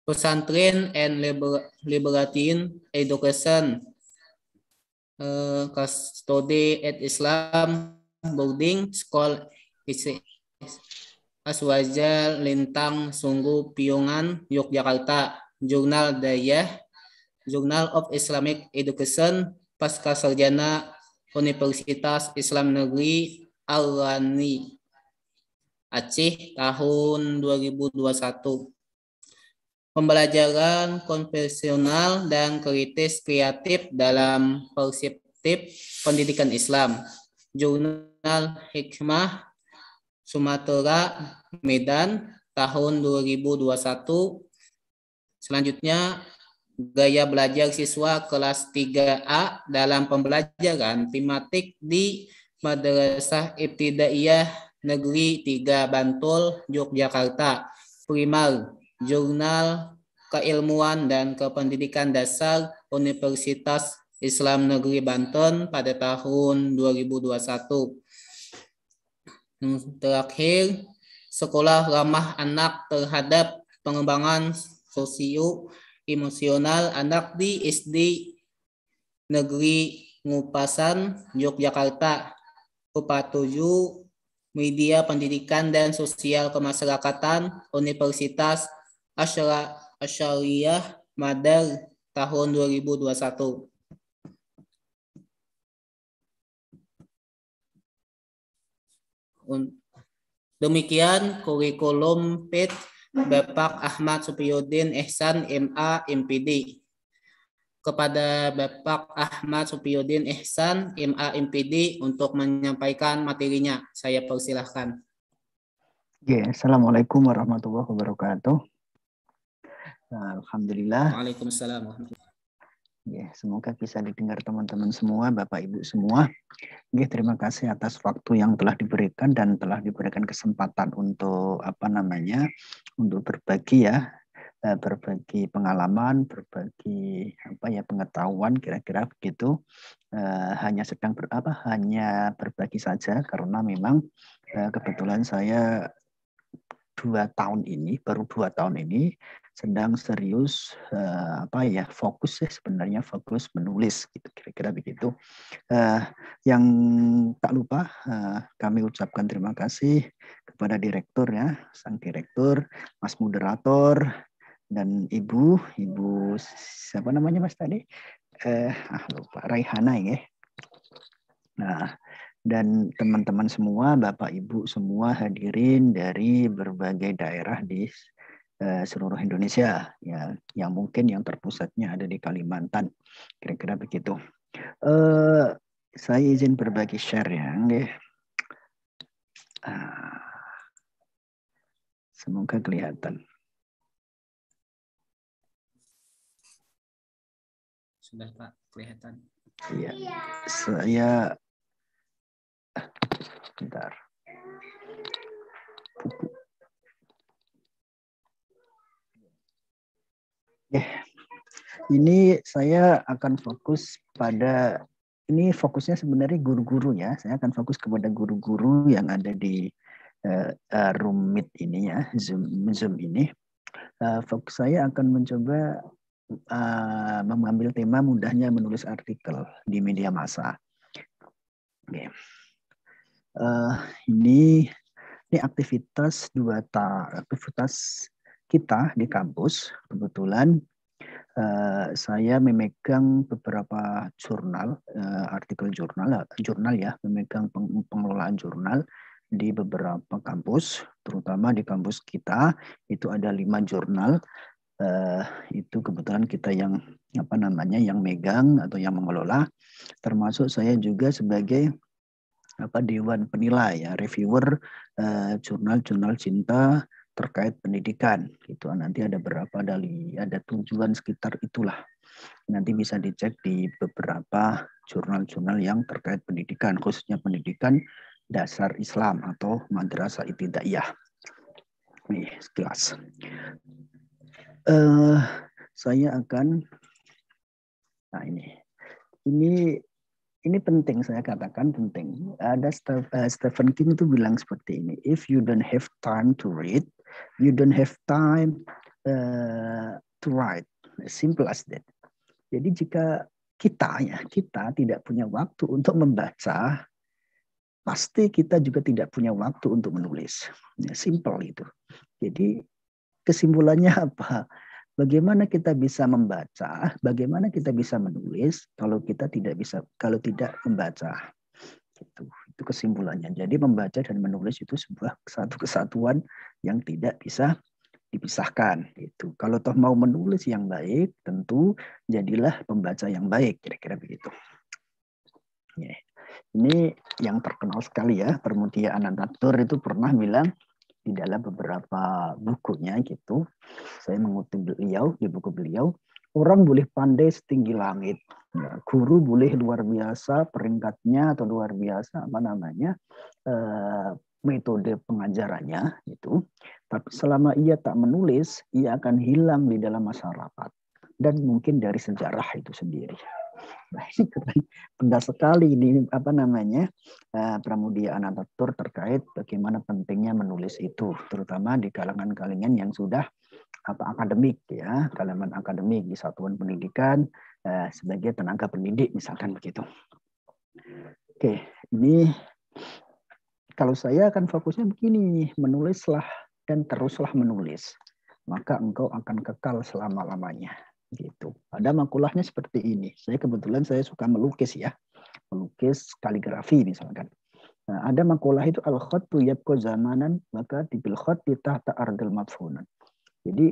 Pesantren and Libertarian Education, Custody at Islam Boarding School Aswaja Lintang Sungguh Piungan Yogyakarta. Jurnal Dayah, Journal of Islamic Education, Pasca Sarjana Universitas Islam Negeri Al-Rani Aceh tahun 2021. Pembelajaran konvensional dan kritis kreatif dalam perspektif pendidikan Islam. Jurnal Hikmah Sumatera Medan tahun 2021. Selanjutnya, gaya belajar siswa kelas 3A dalam pembelajaran tematik di Madrasah Ibtidaiyah Negeri 3 Bantul, Yogyakarta. Primer, Jurnal Keilmuan dan Kependidikan Dasar Universitas Islam Negeri Banten pada tahun 2021. Terakhir, Sekolah Ramah Anak terhadap Pengembangan Sosio-Emosional Anak di SD Negeri Ngupasan, Yogyakarta. Upah 7 Media Pendidikan dan Sosial Kemasyarakatan Universitas Asyariah Madar tahun 2021. Demikian kurikulum PIT Bapak Ahmad Supiyuddin Ihsan MA MPD. Kepada Bapak Ahmad Supiyuddin Ihsan MA MPD untuk menyampaikan materinya. Saya persilahkan. Assalamualaikum warahmatullahi wabarakatuh. Alhamdulillah. Waalaikumsalam. Semoga bisa didengar teman-teman semua, Bapak Ibu semua. Terima kasih atas waktu yang telah diberikan dan telah diberikan kesempatan untuk untuk berbagi berbagi pengalaman, berbagi pengetahuan, kira-kira begitu. Hanya berbagi saja karena memang kebetulan saya baru 2 tahun ini sedang serius fokus menulis gitu, kira-kira begitu. Yang tak lupa kami ucapkan terima kasih kepada direktur sang direktur, Mas moderator, dan ibu siapa namanya Mas tadi? Lupa, Raihana ya. Nah, dan teman-teman semua, Bapak Ibu semua hadirin dari berbagai daerah di seluruh Indonesia yang mungkin yang terpusatnya ada di Kalimantan, kira-kira begitu. Saya izin berbagi share semoga kelihatan. Sudah Pak, kelihatan. Iya, saya bentar. Ini saya akan fokus pada, ini fokusnya sebenarnya guru-guru ya. Saya akan fokus kepada guru-guru yang ada di room meet ini Zoom ini. Fokus saya akan mencoba mengambil tema mudahnya menulis artikel di media massa. Ini aktivitas kita di kampus. Kebetulan saya memegang beberapa jurnal, artikel jurnal ya, memegang pengelolaan jurnal di beberapa kampus, terutama di kampus kita itu ada 5 jurnal. Itu kebetulan kita yang yang megang atau yang mengelola, termasuk saya juga sebagai dewan penilai reviewer jurnal-jurnal cinta terkait pendidikan. Itu nanti ada ada tujuan sekitar itulah. Nanti bisa dicek di beberapa jurnal-jurnal yang terkait pendidikan, khususnya pendidikan dasar Islam atau madrasah ibtidaiyah. Nih, sekilas. Saya akan ini penting, saya katakan penting. Ada Stephen King itu bilang seperti ini, if you don't have time to read, you don't have time to write. As simple as that. Jadi jika kita tidak punya waktu untuk membaca, pasti kita juga tidak punya waktu untuk menulis. Simple itu. Jadi kesimpulannya apa? Bagaimana kita bisa membaca, bagaimana kita bisa menulis kalau tidak membaca. Itu kesimpulannya. Jadi membaca dan menulis itu satu kesatuan yang tidak bisa dipisahkan. Itu. Kalau toh mau menulis yang baik, tentu jadilah pembaca yang baik, kira-kira begitu. Ini yang terkenal sekali ya, Pramudia Anantatur itu pernah bilang di dalam beberapa bukunya gitu, saya mengutip beliau di buku beliau, orang boleh pandai setinggi langit, guru boleh luar biasa peringkatnya atau luar biasa metode pengajarannya itu, tapi selama ia tak menulis, ia akan hilang di dalam masyarakat dan mungkin dari sejarah itu sendiri. Nah, ini benda sekali ini Pramudia Anantatur terkait bagaimana pentingnya menulis itu, terutama di kalangan-kalangan yang sudah akademik ya, kalangan akademik di satuan pendidikan sebagai tenaga pendidik misalkan begitu. Oke, ini kalau saya akan fokusnya begini, menulislah dan teruslah menulis, maka engkau akan kekal selama-lamanya. Gitu. Ada makulahnya seperti ini. Kebetulan saya suka melukis ya, melukis kaligrafi misalkan. Nah, ada makalah itu al-khattu yabqa zamanan maka bil khatti tahta ardil madfunan. Jadi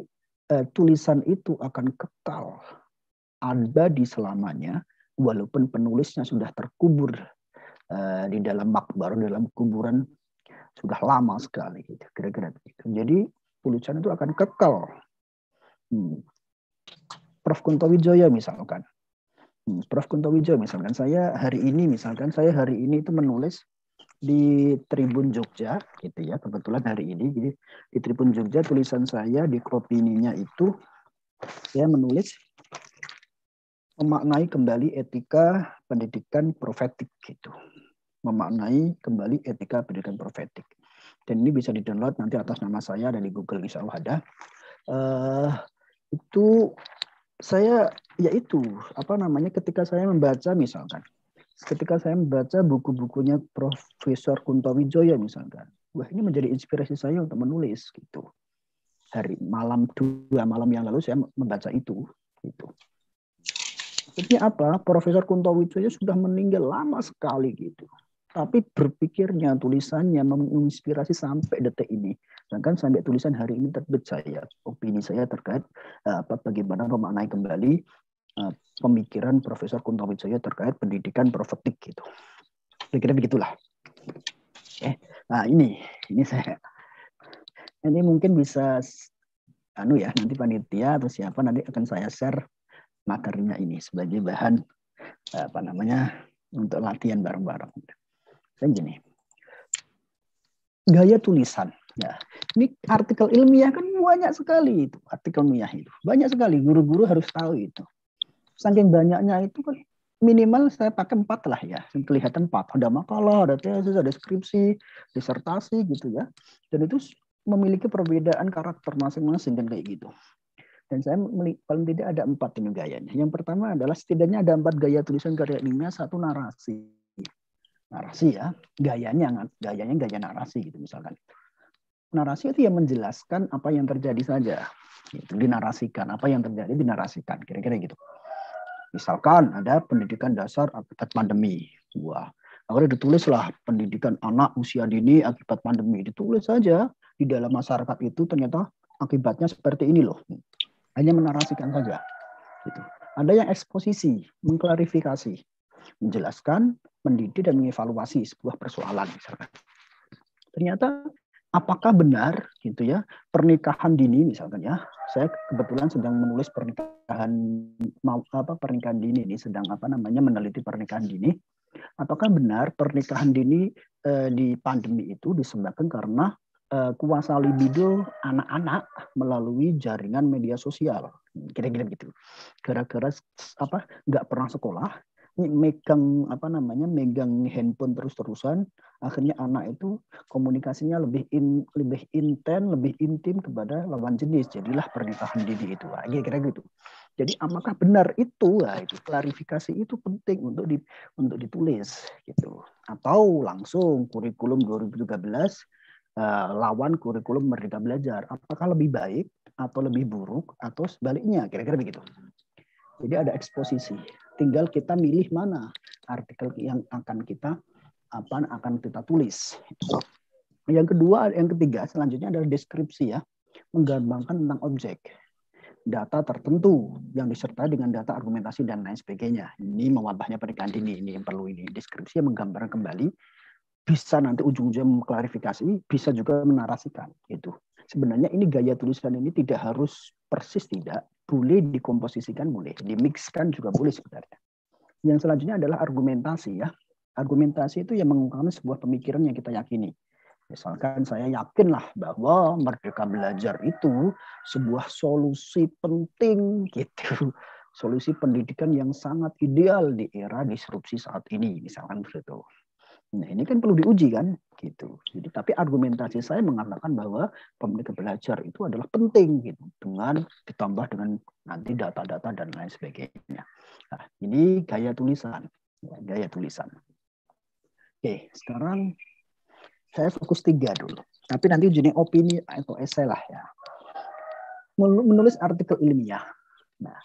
tulisan itu akan kekal abadi selamanya walaupun penulisnya sudah terkubur di dalam makbar, dalam kuburan sudah lama sekali gitu. Kira-kira begitu. Jadi tulisan itu akan kekal. Prof. Kuntowijoyo misalkan. Prof. Kuntowijoyo misalkan saya hari ini itu menulis di Tribun Jogja gitu ya, kebetulan hari ini jadi di Tribun Jogja tulisan saya di opininya itu saya menulis memaknai kembali etika pendidikan profetik gitu. Memaknai kembali etika pendidikan profetik. Dan ini bisa di-download nanti atas nama saya dan di Google insya Allah ada. Itu saya yaitu ketika saya membaca misalkan ketika saya membaca buku-bukunya Profesor Kuntowijoyo misalkan, wah ini menjadi inspirasi saya untuk menulis gitu. Dua malam yang lalu saya membaca itu gitu. Jadi apa? Profesor Kuntowijoyo sudah meninggal lama sekali gitu. Tapi berpikirnya, tulisannya menginspirasi sampai detik ini. Sedangkan sampai tulisan hari ini terbit opini saya terkait bagaimana memaknai kembali pemikiran Profesor Kuntowijoyo terkait pendidikan profetik gitu. Kira-kira begitulah. Nah ini saya. Ini mungkin bisa nanti panitia atau siapa nanti akan saya share materinya ini sebagai bahan untuk latihan bareng-bareng. Saya gini. Gaya tulisan. Ya, ini artikel ilmiah kan banyak sekali itu. Artikel ilmiah itu banyak sekali. Guru-guru harus tahu itu. Saking banyaknya itu kan minimal saya pakai 4 lah ya. Kelihatan 4. Ada makalah, ada tesis, ada skripsi, disertasi gitu ya. Dan itu memiliki perbedaan karakter masing-masing kan kayak gitu. Dan saya paling tidak ada 4 ini gayanya. Yang pertama adalah setidaknya ada 4 gaya tulisan karya ilmiah, 1 narasi. Narasi ya, gayanya gaya narasi gitu misalkan. Narasi itu yang menjelaskan apa yang terjadi saja. Gitu, dinarasikan, apa yang terjadi dinarasikan, kira-kira gitu. Misalkan ada pendidikan dasar akibat pandemi. Wah, akhirnya ditulislah pendidikan anak usia dini akibat pandemi. Ditulis saja di dalam masyarakat itu ternyata akibatnya seperti ini loh. Hanya menarasikan saja. Gitu. Ada yang eksposisi, mengklarifikasi, menjelaskan, mendidik dan mengevaluasi sebuah persoalan misalkan. Ternyata apakah benar gitu ya pernikahan dini misalkan ya. Saya kebetulan sedang menulis pernikahan dini ini sedang meneliti pernikahan dini. Apakah benar pernikahan dini di pandemi itu disebabkan karena kuasa libido anak-anak melalui jaringan media sosial. Kira-kira gitu. Gara-gara nggak pernah sekolah, megang handphone terus-terusan, akhirnya anak itu komunikasinya lebih intens, lebih intim kepada lawan jenis. Jadilah pernikahan dini itu. Kira-kira gitu. Jadi apakah benar itu? Itu klarifikasi itu penting untuk ditulis gitu. Atau langsung kurikulum 2013 lawan kurikulum Merdeka Belajar. Apakah lebih baik atau lebih buruk atau sebaliknya? Kira-kira begitu. Jadi ada eksposisi. Tinggal kita milih mana artikel yang akan kita tulis. Yang ketiga selanjutnya adalah deskripsi ya, menggambarkan tentang objek, data tertentu yang disertai dengan data argumentasi dan lain sebagainya. Ini mewabahnya pernikahan dini, ini yang perlu ini. Deskripsi yang menggambarkan kembali, bisa nanti ujung-ujungnya mengklarifikasi, bisa juga menarasikan gitu. Sebenarnya ini gaya tulisan ini tidak harus persis, tidak. Boleh dikomposisikan, boleh. Dimixkan juga boleh sebenarnya. Yang selanjutnya adalah argumentasi ya. Argumentasi itu yang mengungkapkan sebuah pemikiran yang kita yakini. Misalkan saya yakinlah bahwa Merdeka Belajar itu sebuah solusi penting gitu. Solusi pendidikan yang sangat ideal di era disrupsi saat ini, misalkan begitu. Nah, ini kan perlu diuji kan, gitu. Jadi, tapi argumentasi saya mengatakan bahwa Merdeka Belajar itu adalah penting, gitu, dengan ditambah dengan nanti data-data dan lain sebagainya. Nah, ini gaya tulisan, Oke, sekarang Saya fokus 3 dulu. Tapi nanti jenis opini atau esai lah ya. Menulis artikel ilmiah. Nah,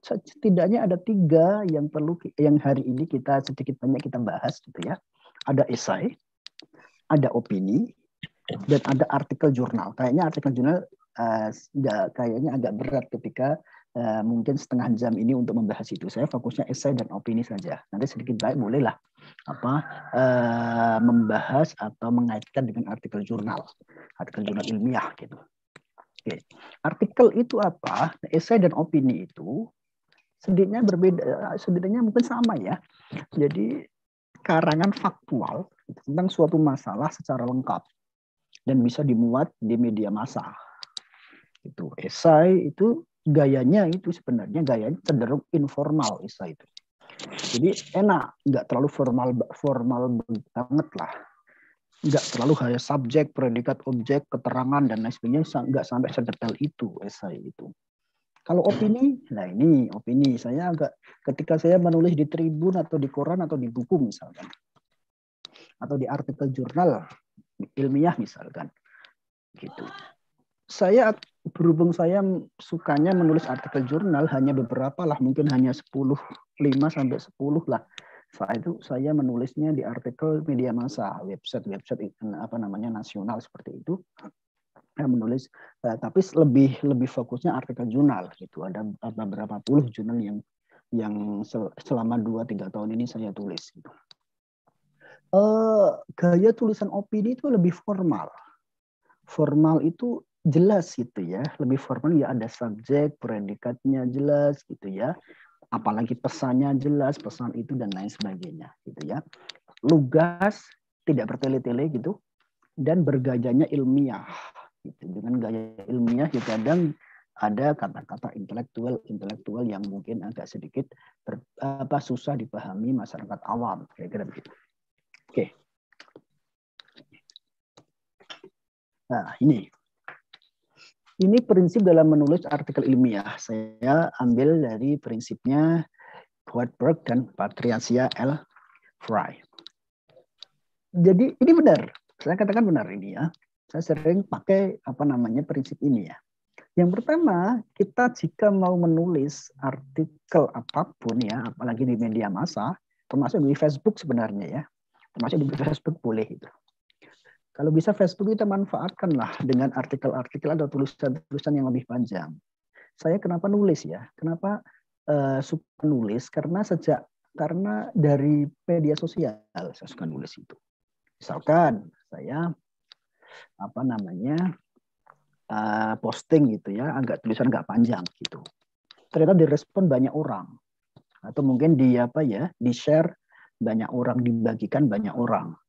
setidaknya ada 3 yang hari ini kita sedikit banyak kita bahas gitu ya. Ada esai, ada opini, dan ada artikel jurnal. Kayaknya artikel jurnal kayaknya agak berat ketika mungkin setengah jam ini untuk membahas itu. Saya fokusnya esai dan opini saja. Nanti sedikit baik bolehlah membahas atau mengaitkan dengan artikel jurnal ilmiah gitu. Oke. Artikel itu apa? Esai dan opini itu sedikitnya berbeda, sedikitnya mungkin sama ya. Jadi karangan faktual tentang suatu masalah secara lengkap dan bisa dimuat di media massa. Itu esai itu gayanya sebenarnya cenderung informal esai itu. Jadi enak, nggak terlalu formal banget lah. Nggak terlalu hanya subjek, predikat, objek, keterangan dan lain sebagainya, nggak sampai sedetail itu esai itu. Kalau opini, nah ini opini saya ketika saya menulis di Tribun atau di koran atau di buku misalkan, atau di artikel jurnal ilmiah misalkan, gitu. Saya berhubung saya sukanya menulis artikel jurnal hanya beberapa lah, mungkin hanya 5 sampai 10 lah. Saat itu saya menulisnya di artikel media massa, website nasional seperti itu. Saya menulis, tapi lebih fokusnya artikel jurnal. Gitu. Ada beberapa puluh jurnal yang selama 2-3 tahun ini saya tulis. Gitu. Gaya tulisan opini itu lebih formal. Formal itu jelas gitu ya, lebih formal ya, ada subjek, predikatnya jelas gitu ya. Apalagi pesannya jelas, pesan itu dan lain sebagainya gitu ya. Lugas, tidak bertele-tele gitu, dan bergayanya ilmiah gitu. Dengan gaya ilmiah ya kadang ada kata-kata intelektual yang mungkin agak sedikit susah dipahami masyarakat awam, kira-kira begitu. Oke. Nah, ini prinsip dalam menulis artikel ilmiah. Saya ambil dari prinsipnya Wartburg dan Patricia L. Fry. Jadi ini benar. Saya katakan benar ini ya. Saya sering pakai prinsip ini ya. Yang pertama, kita jika mau menulis artikel apapun ya, apalagi di media massa, termasuk di Facebook sebenarnya ya. Termasuk di Facebook boleh itu. Kalau bisa Facebook kita manfaatkanlah dengan artikel-artikel atau tulisan-tulisan yang lebih panjang. Saya kenapa nulis ya? Kenapa suka nulis? Karena dari media sosial saya suka nulis itu. Misalkan saya posting gitu ya, tulisan agak panjang gitu. Ternyata direspon banyak orang. Atau mungkin di-share banyak orang, dibagikan banyak orang.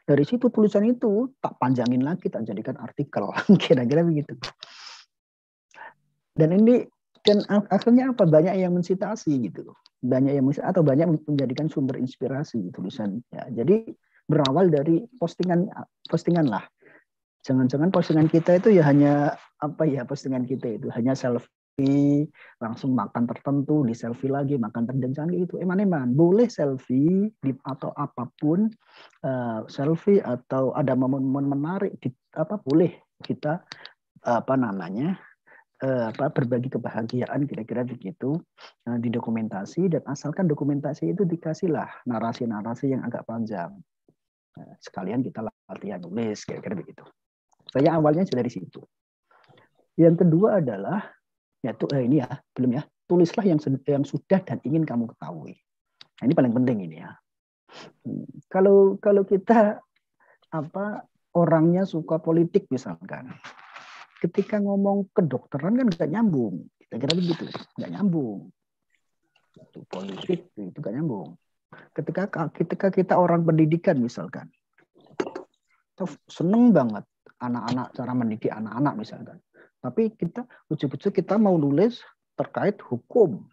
Dari situ tulisan itu tak panjangin lagi, tak jadikan artikel, kira-kira begitu. Dan akhirnya apa? Banyak yang mensitasi gitu, banyak menjadikan sumber inspirasi tulisan. Ya, jadi berawal dari postingan lah. Jangan-jangan postingan kita itu ya hanya postingan kita itu hanya selfie, langsung makan tertentu, di selfie lagi, makan tertentu, jangan gitu. Eman-eman, boleh selfie atau apapun, selfie atau ada momen-momen menarik, boleh kita berbagi kebahagiaan, kira-kira begitu, didokumentasi, dan asalkan dokumentasi itu dikasihlah narasi-narasi yang agak panjang. Sekalian kita latihan nulis, kira-kira begitu. Saya awalnya dari situ. Yang kedua adalah tulislah yang sudah dan ingin kamu ketahui. Nah, ini paling penting ini ya. Kalau kita orangnya suka politik misalkan, ketika ngomong kedokteran kan nggak nyambung, kira-kira begitu, nggak nyambung. Politik itu nggak nyambung. Ketika kita orang pendidikan misalkan, seneng banget anak-anak, cara mendidik anak-anak misalkan. Tapi ujung-ujung kita mau nulis terkait hukum,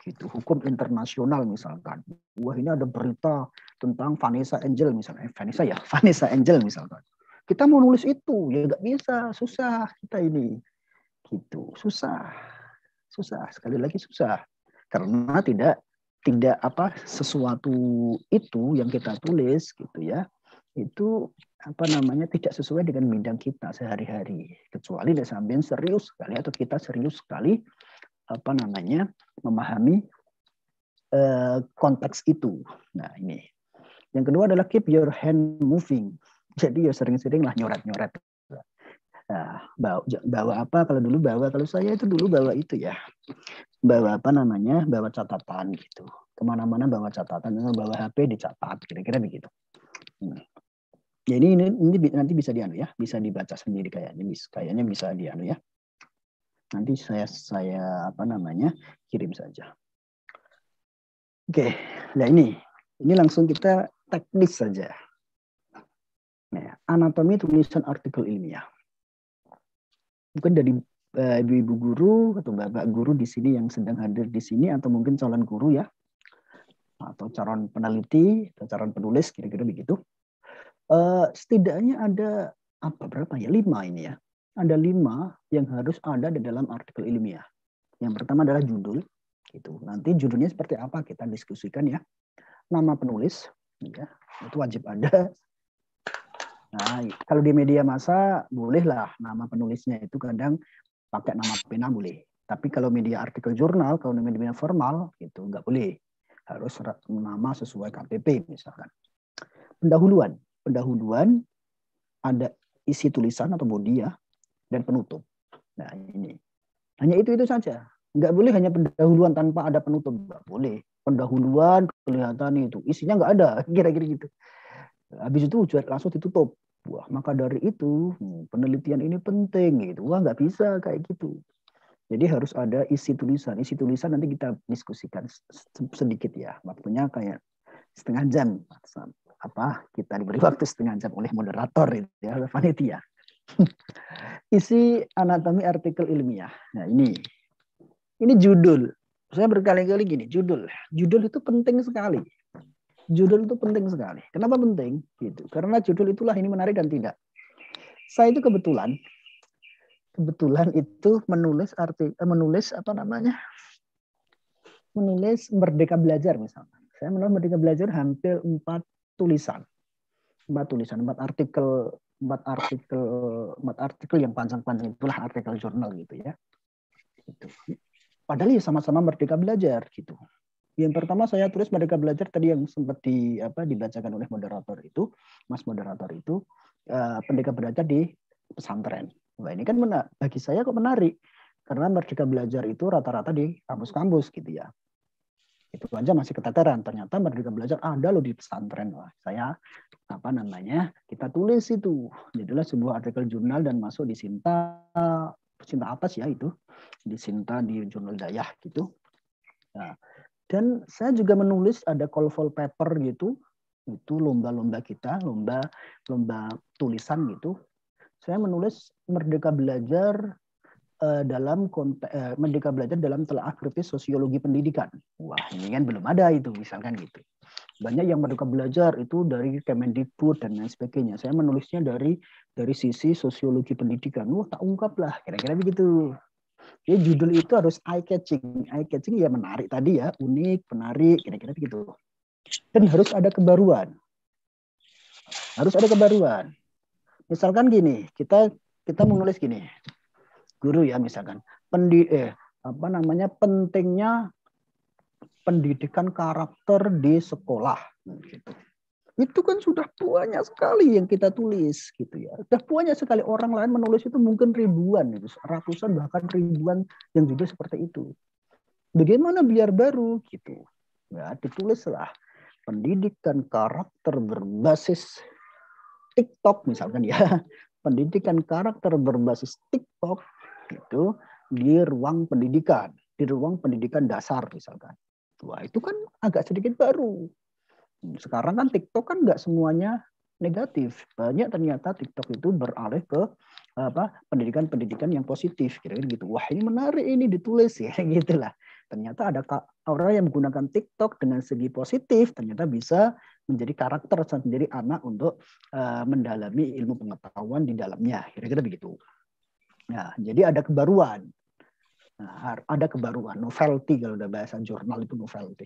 gitu, hukum internasional misalkan. Wah, ini ada berita tentang Vanessa Angel misalnya. Vanessa Angel misalkan. Kita mau nulis itu, ya nggak bisa, susah kita ini, gitu, susah. Sekali lagi susah, karena tidak sesuatu itu yang kita tulis, gitu ya, itu tidak sesuai dengan bidang kita sehari-hari, kecuali sampean serius sekali atau kita serius sekali memahami konteks itu. Nah, ini. Yang kedua adalah keep your hand moving. Jadi ya sering-sering lah nyoret-nyoret. Nah, bawa apa kalau dulu kalau saya itu dulu bawa itu ya. Bawa bawa catatan gitu. Kemana-mana bawa catatan, bawa HP dicatat, kira-kira begitu. Jadi ini nanti bisa ya, bisa dibaca sendiri kayaknya bisa ya. Nanti saya kirim saja. Oke, nah ini langsung kita teknis saja. Nah, anatomi tulisan artikel ilmiah. Mungkin dari ibu guru atau bapak guru di sini yang sedang hadir di sini atau mungkin calon guru ya, atau calon peneliti atau calon penulis kira-kira begitu. Setidaknya ada berapa ya? 5 ini ya. Ada 5 yang harus ada di dalam artikel ilmiah. Yang pertama adalah judul. Gitu. Nanti judulnya seperti apa kita diskusikan ya. Nama penulis, ya, itu wajib ada. Nah, kalau di media massa bolehlah nama penulisnya itu kadang pakai nama pena boleh. Tapi kalau media artikel jurnal, kalau media formal itu nggak boleh. Harus nama sesuai KTP misalkan. Pendahuluan ada isi tulisan atau body ya, dan penutup. Nah ini hanya itu saja. Nggak boleh hanya pendahuluan tanpa ada penutup. Nggak boleh. Pendahuluan kelihatan itu isinya nggak ada, kira-kira gitu. Habis itu langsung ditutup. Wah, maka dari itu penelitian ini penting gitu. Wah, nggak bisa kayak gitu. Jadi harus ada isi tulisan. Isi tulisan nanti kita diskusikan sedikit ya. Waktunya kayak setengah jam. Kita diberi waktu setengah jam oleh moderator ya, panitia. Isi anatomi artikel ilmiah. Nah, ini judul. Saya berkali-kali gini, judul itu penting sekali. Judul itu penting sekali. Kenapa penting? Gitu. Karena judul itulah ini menarik dan tidak. Saya itu kebetulan itu menulis Merdeka Belajar misalnya. Saya menulis Merdeka Belajar hampir 4 tulisan. 4 artikel yang panjang-panjang, itulah artikel jurnal gitu ya. Gitu. Padahal ya sama-sama Merdeka Belajar gitu. Yang pertama saya tulis Merdeka Belajar tadi yang sempat dibacakan oleh moderator itu, Mas moderator itu, Merdeka Belajar di pesantren. Wah, ini kan bagi saya kok menarik karena Merdeka Belajar itu rata-rata di kampus-kampus gitu ya. Itu aja masih keteteran. Ternyata Merdeka Belajar ada loh di pesantren. Wah, saya kita tulis itu. Jadilah sebuah artikel jurnal dan masuk di Sinta atas ya itu. Di Sinta di jurnal Dayah gitu. Nah, dan saya juga menulis ada call for paper gitu. Itu lomba-lomba kita, lomba tulisan gitu. Saya menulis Merdeka Belajar Merdeka Belajar dalam telaah kritis sosiologi pendidikan. Wah, ini kan belum ada itu misalkan gitu. Banyak yang Merdeka Belajar itu dari Kemendikbud dan lain sebagainya. Saya menulisnya dari sisi sosiologi pendidikan. Wah, tak ungkap lah, kira-kira begitu. Jadi judul itu harus eye catching. Eye catching ya menarik tadi ya, unik, menarik, kira-kira begitu. Dan harus ada kebaruan. Misalkan gini, kita menulis gini. Guru ya misalkan pentingnya pendidikan karakter di sekolah gitu. Itu kan sudah banyak sekali yang kita tulis gitu ya. Sudah banyak sekali orang lain menulis itu mungkin ribuan itu, ratusan bahkan ribuan yang juga seperti itu. Bagaimana biar baru gitu. Ya, ditulislah pendidikan karakter berbasis TikTok misalkan ya. Pendidikan karakter berbasis TikTok itu di ruang pendidikan dasar misalkan. Wah, itu kan agak sedikit baru. Sekarang kan TikTok kan nggak semuanya negatif. Banyak ternyata TikTok itu beralih ke pendidikan yang positif kira-kira gitu. Wah, ini menarik ini ditulis ya gitulah. Ternyata ada orang yang menggunakan TikTok dengan segi positif ternyata bisa menjadi karakter sendiri anak untuk mendalami ilmu pengetahuan di dalamnya kira-kira begitu. Nah, jadi ada kebaruan. Nah, ada kebaruan, novelty kalau udah bahasa jurnal itu novelty.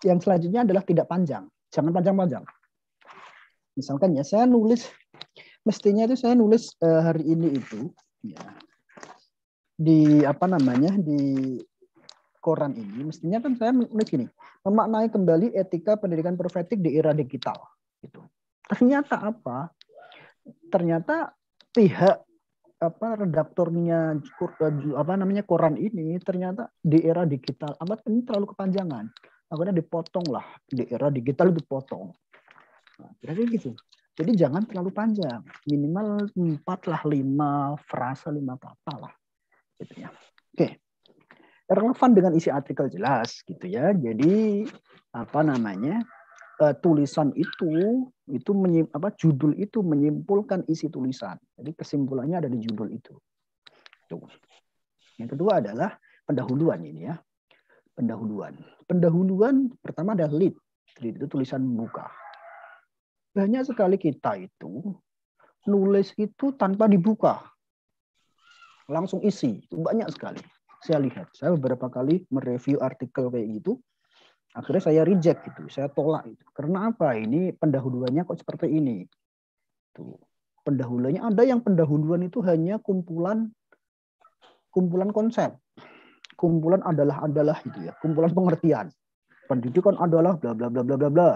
Yang selanjutnya adalah tidak panjang. Jangan panjang-panjang. Misalkan ya saya nulis, mestinya itu saya nulis hari ini itu ya, di apa namanya di koran ini, mestinya kan saya nulis gini, memaknai kembali etika pendidikan profetik di era digital. Gitu. Ternyata apa? Ternyata pihak redaktornya koran ini ternyata di era digital ini terlalu kepanjangan. Akhirnya dipotong lah, di era digital dipotong. Nah, kira-kira gitu. Jadi jangan terlalu panjang, minimal 4 lah, 5 frasa, 5 kata lah, gitu ya. Oke, relevan dengan isi artikel jelas, gitu ya. Jadi tulisan itu judul itu menyimpulkan isi tulisan. Jadi kesimpulannya ada di judul itu. Tuh. Yang kedua adalah pendahuluan ini ya. Pendahuluan pertama adalah lead. Lead itu tulisan buka. Banyak sekali kita itu nulis itu tanpa dibuka. Langsung isi. Itu banyak sekali. Saya lihat. Saya beberapa kali mereview artikel kayak gitu. Akhirnya saya reject gitu. Saya tolak itu. Karena apa? Ini pendahuluannya kok seperti ini. Tuh. Pendahuluannya ada yang pendahuluan itu hanya kumpulan konsep. Kumpulan adalah gitu ya. Kumpulan pengertian. Pendidikan adalah bla bla bla bla bla bla.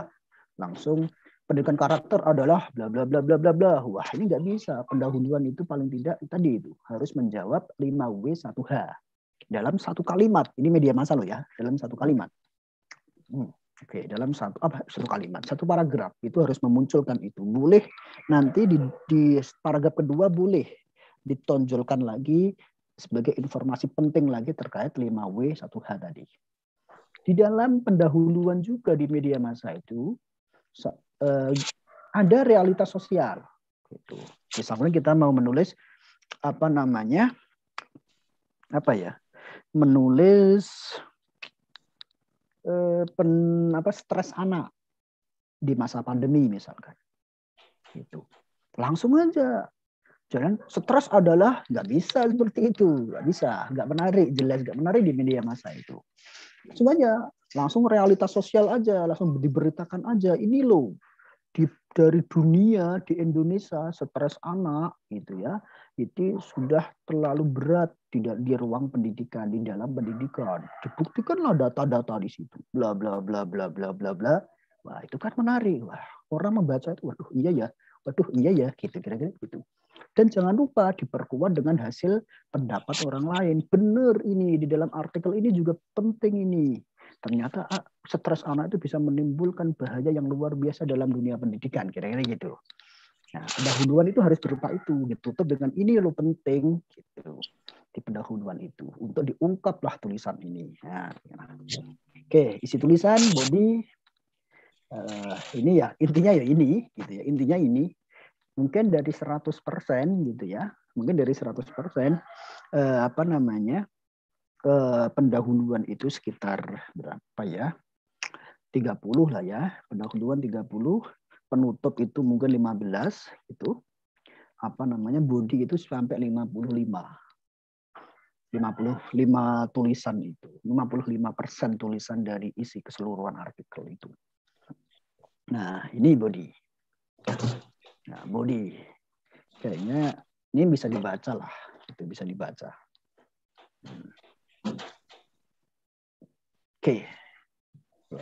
Langsung pendidikan karakter adalah bla bla bla bla bla bla. Wah, ini nggak bisa. Pendahuluan itu paling tidak tadi itu harus menjawab 5W 1H dalam satu kalimat. Ini media massa loh ya, dalam satu kalimat. Oke, dalam satu kalimat, satu paragraf itu harus memunculkan itu. Boleh nanti di paragraf kedua boleh ditonjolkan lagi sebagai informasi penting lagi terkait 5W 1H tadi. Di dalam pendahuluan juga di media massa itu ada realitas sosial. Gitu. Misalnya kita mau menulis menulis stres anak di masa pandemi misalkan. Gitu. Langsung aja. Jangan stres adalah nggak bisa seperti itu, nggak bisa, nggak menarik, jelas nggak menarik di media massa itu. Semuanya langsung realitas sosial aja, langsung diberitakan aja. Ini loh dari dunia di Indonesia stres anak gitu ya, itu sudah terlalu berat di ruang pendidikan, di dalam pendidikan. Dibuktikanlah data-data di situ, bla bla bla bla bla bla bla. Wah itu kan menarik, wah orang membaca itu, waduh iya ya, gitu kira-kira gitu. Dan jangan lupa diperkuat dengan hasil pendapat orang lain. Benar ini, di dalam artikel ini juga penting ini. Ternyata stres anak itu bisa menimbulkan bahaya yang luar biasa dalam dunia pendidikan. Kira-kira gitu. Nah, pendahuluan itu harus berupa itu. Ditutup dengan ini lo penting. Gitu. Di pendahuluan itu. Untuk diungkaplah tulisan ini. Nah, oke, isi tulisan, body. Ini ya, intinya ya ini. Gitu ya. Intinya ini. Mungkin dari 100% gitu ya, mungkin dari 100% pendahuluan itu sekitar berapa ya, 30 lah ya, pendahuluan 30, penutup itu mungkin 15 itu, body itu sampai 55 tulisan itu, 55% tulisan dari isi keseluruhan artikel itu. Nah ini body. Nah, body. Kayaknya ini bisa dibaca lah. Itu bisa dibaca. Oke.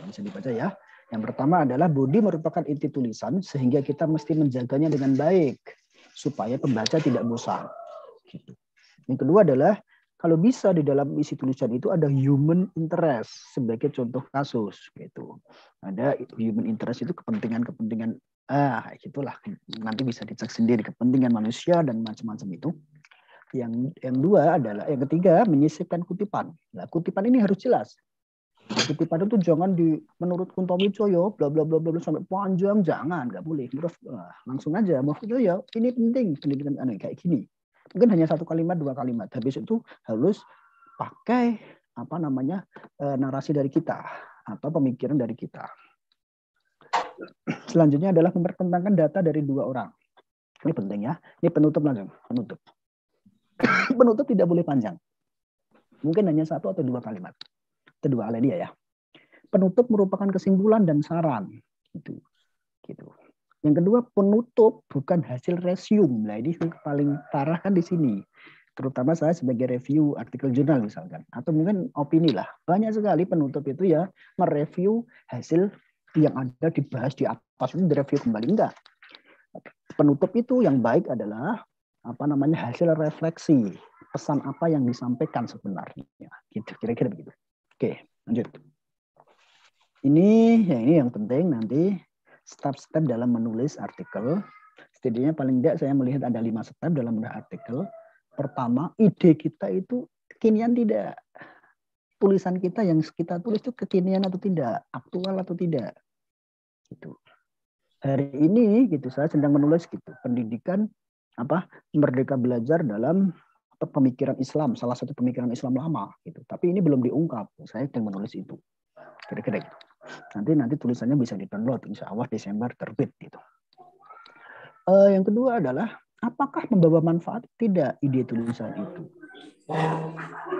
Bisa dibaca ya. Yang pertama adalah body merupakan inti tulisan sehingga kita mesti menjaganya dengan baik supaya pembaca tidak bosan. Gitu. Yang kedua adalah kalau bisa di dalam isi tulisan itu ada human interest sebagai contoh kasus gitu. Ada human interest itu kepentingan itulah nanti bisa dicek sendiri kepentingan manusia dan macam-macam itu. Yang ketiga menyisipkan kutipan. Nah, kutipan ini harus jelas. Kutipan itu jangan menurut Kunto Wijoyo bla bla bla bla sampai panjang, jangan, nggak boleh. Langsung aja menurut Wijoyo ini penting pendidikan kayak gini. Mungkin hanya 1 kalimat, 2 kalimat. Habis itu harus pakai narasi dari kita atau pemikiran dari kita. Selanjutnya adalah mempertentangkan data dari 2 orang. Ini penting ya. Ini penutup langsung. Penutup tidak boleh panjang. Mungkin hanya 1 atau 2 kalimat. Itu 2 alinea ya. Penutup merupakan kesimpulan dan saran. Gitu. Yang kedua, penutup bukan hasil resume. Nah, ini paling parah kan di sini. Terutama saya sebagai review artikel jurnal misalkan, atau mungkin opini lah. Banyak sekali penutup itu ya mereview hasil yang ada dibahas di atas itu direview kembali. Enggak. Penutup itu yang baik adalah hasil refleksi, pesan apa yang disampaikan sebenarnya. Gitu, kira-kira begitu. Oke, lanjut. Ini yang penting nanti step-step dalam menulis artikel. Setidaknya paling tidak saya melihat ada 5 step dalam menulis artikel. Pertama, ide kita itu kekinian tidak. Tulisan kita yang kita tulis itu kekinian atau tidak, aktual atau tidak. Gitu. Hari ini gitu saya sedang menulis gitu, pendidikan merdeka belajar dalam pemikiran Islam, salah satu pemikiran Islam lama gitu. Tapi ini belum diungkap. Saya sedang menulis itu. Kira-kira gitu. Nanti tulisannya bisa di-download, insya Allah Desember terbit gitu. Yang kedua adalah apakah membawa manfaat tidak ide tulisan itu?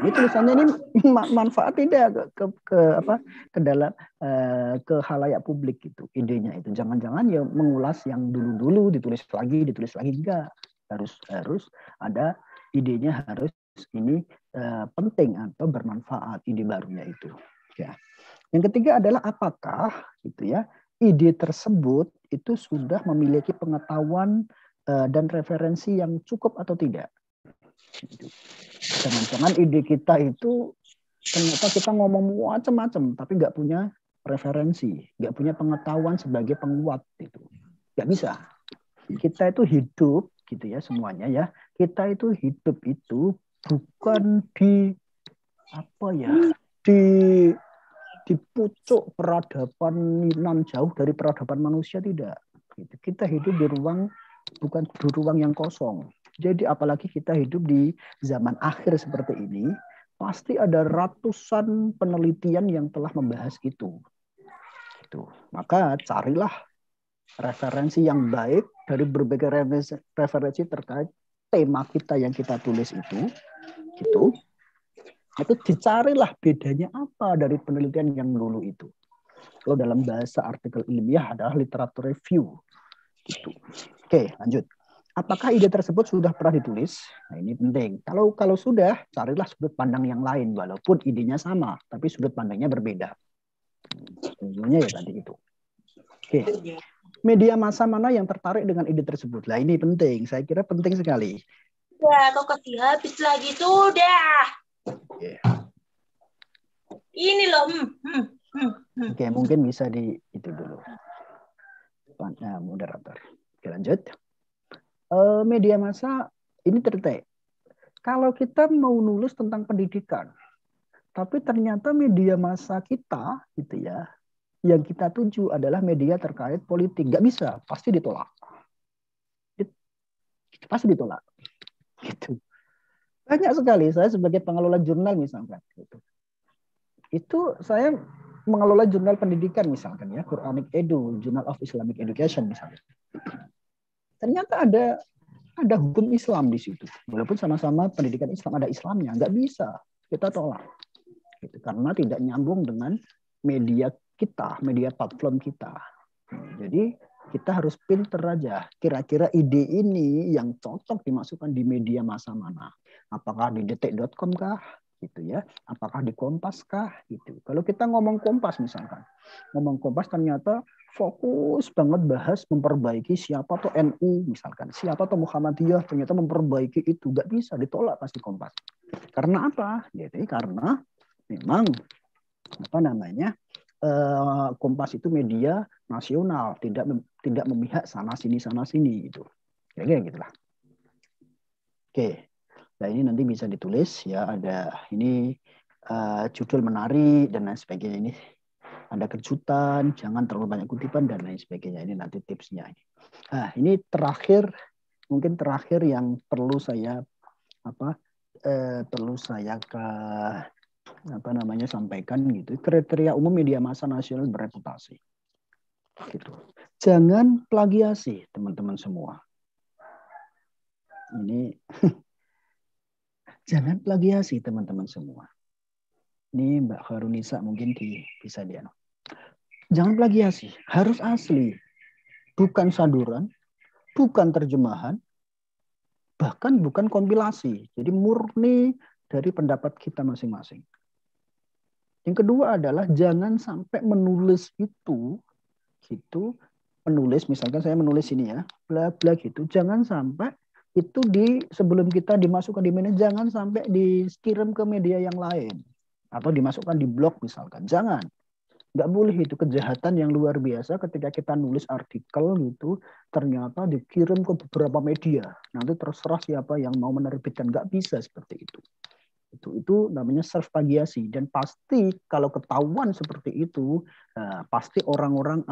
Ini tulisannya ini manfaat tidak ke dalam ke khalayak publik gitu idenya itu. Jangan-jangan ya mengulas yang dulu-dulu ditulis lagi enggak. Harus ada idenya, harus ini penting atau bermanfaat ide barunya itu. Ya. Yang ketiga adalah apakah gitu ya ide tersebut itu sudah memiliki pengetahuan dan referensi yang cukup atau tidak. Jangan-jangan ide kita itu ternyata kita ngomong macam-macam tapi nggak punya referensi, nggak punya pengetahuan sebagai penguat itu. Nggak bisa. Kita itu hidup gitu ya semuanya ya. Kita itu hidup itu bukan di di pucuk peradaban nan jauh dari peradaban manusia, tidak. Kita hidup di ruang, bukan di ruang yang kosong. Jadi apalagi kita hidup di zaman akhir seperti ini, pasti ada ratusan penelitian yang telah membahas itu. Maka carilah referensi yang baik dari berbagai referensi terkait tema kita yang kita tulis itu. Itu dicarilah bedanya apa dari penelitian yang dulu itu. Kalau dalam bahasa artikel ilmiah adalah literatur review. Gitu. Oke, lanjut. Apakah ide tersebut sudah pernah ditulis? Nah, ini penting. Kalau sudah, carilah sudut pandang yang lain, walaupun idenya sama, tapi sudut pandangnya berbeda. Contohnya ya tadi itu. Oke. Media massa mana yang tertarik dengan ide tersebut? Nah, ini penting. Saya kira penting sekali. Ya, kok kasih habis lagi sudah. Okay. Ini loh. Oke, mungkin bisa di itu dulu. Moderator. Oke, lanjut. Media massa ini tertarik. Kalau kita mau nulis tentang pendidikan, tapi ternyata media massa kita, gitu ya, yang kita tuju adalah media terkait politik, nggak bisa, pasti ditolak. Pasti ditolak. Gitu. Banyak sekali saya sebagai pengelola jurnal misalkan itu saya mengelola jurnal pendidikan misalkan ya, Quranic Edu, Journal of Islamic Education misalnya. Ternyata ada hukum Islam di situ. Walaupun sama-sama pendidikan Islam, ada Islamnya, nggak bisa kita tolak. Gitu, karena tidak nyambung dengan media kita, media platform kita. Jadi kita harus pinter aja. Kira-kira ide ini yang cocok dimasukkan di media massa mana? Apakah di detik.com kah? Gitu ya. Apakah di Kompas kah? Gitu. Kalau kita ngomong Kompas misalkan, ngomong Kompas ternyata fokus banget bahas memperbaiki siapa tuh NU misalkan, siapa tuh Muhammadiyah, ternyata memperbaiki itu, nggak bisa, ditolak pasti Kompas. Karena apa? Jadi karena memang Kompas itu media nasional, tidak memihak sana sini gitu. Kira-kira gitulah. Oke. Nah, ini nanti bisa ditulis ya, ada ini judul menarik dan lain sebagainya, ini ada kejutan, jangan terlalu banyak kutipan dan lain sebagainya. Ini nanti tipsnya ini. Nah, ini mungkin terakhir yang perlu saya sampaikan gitu. Kriteria umum media massa nasional bereputasi. Gitu. Jangan plagiasi, teman-teman semua. Ini jangan plagiasi, teman-teman semua. Ini Mbak Kharunisa mungkin bisa dia. Jangan plagiasi, harus asli. bukan saduran, bukan terjemahan, bahkan bukan kompilasi. Jadi murni dari pendapat kita masing-masing. Yang kedua adalah jangan sampai menulis itu gitu, menulis misalkan saya menulis ini ya, bla bla gitu, jangan sampai itu sebelum kita dimasukkan di media, jangan sampai dikirim ke media yang lain atau dimasukkan di blog misalkan, jangan. Nggak boleh, itu kejahatan yang luar biasa ketika kita nulis artikel gitu, ternyata dikirim ke beberapa media. Nanti terserah siapa yang mau menerbitkan, nggak bisa seperti itu. Itu namanya self plagiasi, dan pasti kalau ketahuan seperti itu, pasti orang-orang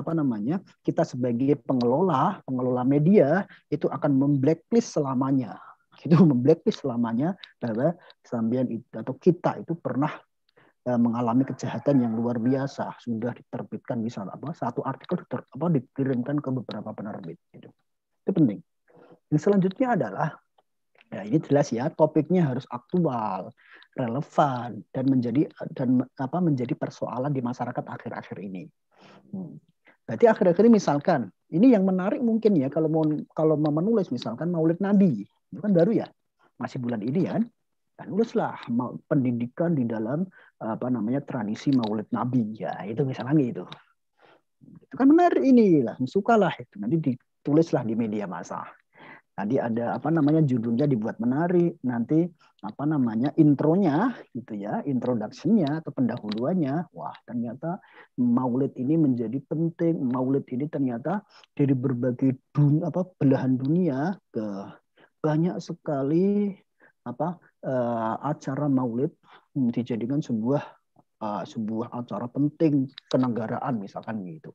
kita sebagai pengelola media itu akan memblacklist selamanya. Itu memblacklist selamanya bahwa sampean itu atau kita itu pernah mengalami kejahatan yang luar biasa, sudah diterbitkan misalnya satu artikel dikirimkan ke beberapa penerbit. Itu penting. Yang selanjutnya adalah ini jelas ya, topiknya harus aktual, relevan, dan menjadi persoalan di masyarakat akhir-akhir ini. Berarti akhir-akhir ini misalkan ini yang menarik mungkin ya, kalau mau menulis misalkan Maulid Nabi, itu kan baru ya, masih bulan ini kan. Nulislah pendidikan di dalam tradisi Maulid Nabi ya, itu misalnya gitu. Itu kan menarik ini lah, sukalah itu, nanti ditulislah di media massa. Tadi ada judulnya dibuat menarik, nanti intronya gitu ya, introduction-nya atau pendahuluannya. Wah, ternyata Maulid ini menjadi penting. Maulid ini ternyata dari berbagai belahan dunia ke banyak sekali acara Maulid dijadikan sebuah acara penting kenegaraan misalkan gitu.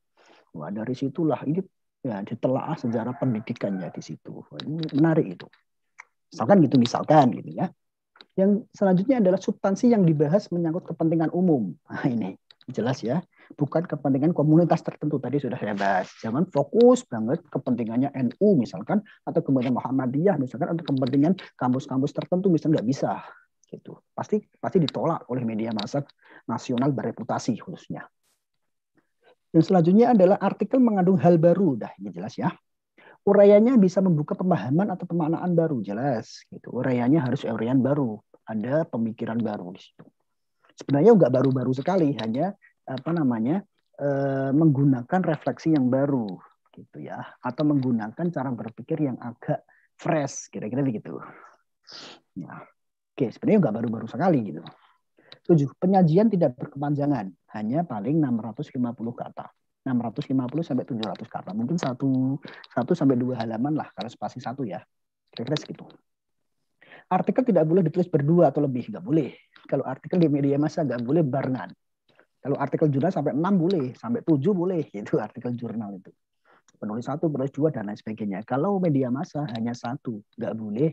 Wah, dari situlah ini ya ditelaah sejarah pendidikannya di situ. Ini menarik itu. Misalkan gitu ya. Yang selanjutnya adalah substansi yang dibahas menyangkut kepentingan umum. Nah, ini jelas ya, bukan kepentingan komunitas tertentu. Tadi sudah saya bahas. Jangan fokus banget kepentingannya NU misalkan, atau kepentingan Muhammadiyah misalkan, atau kepentingan kampus-kampus tertentu misalkan, nggak bisa. Gitu. Pasti ditolak oleh media massa nasional bereputasi khususnya. Yang selanjutnya adalah artikel mengandung hal baru. Dah, ini jelas ya. Uraiannya bisa membuka pemahaman atau pemaknaan baru, jelas. Gitu. Uraiannya harus uraian baru. Ada pemikiran baru di situ. Sebenarnya nggak baru-baru sekali, hanya menggunakan refleksi yang baru, gitu ya, atau menggunakan cara berpikir yang agak fresh, kira-kira begitu. Ya. Oke, sebenarnya nggak baru-baru sekali gitu. 7. Penyajian tidak berkepanjangan, hanya paling 650 kata. 650 sampai 700 kata. Mungkin 1 sampai 2 halaman lah kalau spasi 1 ya. Kira-kira segitu. Artikel tidak boleh ditulis berdua atau lebih, nggak boleh. Kalau artikel di media massa nggak boleh barengan. Kalau artikel jurnal sampai 6 boleh, sampai 7 boleh, itu artikel jurnal itu. Penulis 1, penulis 2 dan lain sebagainya. Kalau media massa hanya 1, nggak boleh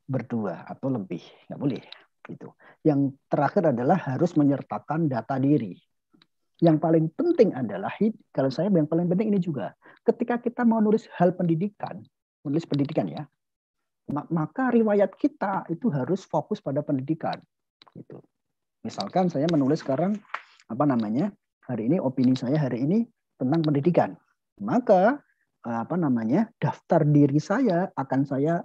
berdua atau lebih, nggak boleh. Gitu. Yang terakhir adalah harus menyertakan data diri. Yang paling penting adalah, kalau saya yang paling penting ini juga, ketika kita mau nulis hal pendidikan, menulis pendidikan ya, maka riwayat kita itu harus fokus pada pendidikan. Gitu. Misalkan saya menulis sekarang hari ini opini saya hari ini tentang pendidikan, maka daftar diri saya akan saya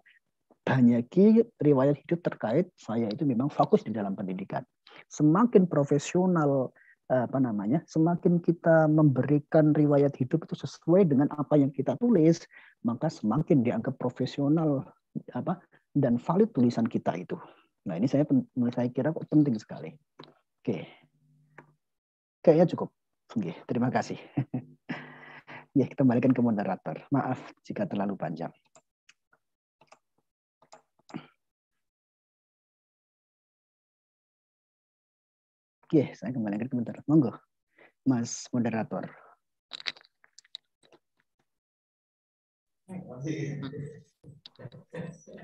banyaki riwayat hidup terkait saya itu memang fokus di dalam pendidikan. Semakin profesional semakin kita memberikan riwayat hidup itu sesuai dengan apa yang kita tulis, maka semakin dianggap profesional dan valid tulisan kita itu. Nah, ini saya kira penting sekali. Oke. Kayaknya cukup. Oke, terima kasih. Ya, kita kembalikan ke moderator. Maaf jika terlalu panjang. Oke, saya kembalikan ke moderator. Monggo, Mas moderator.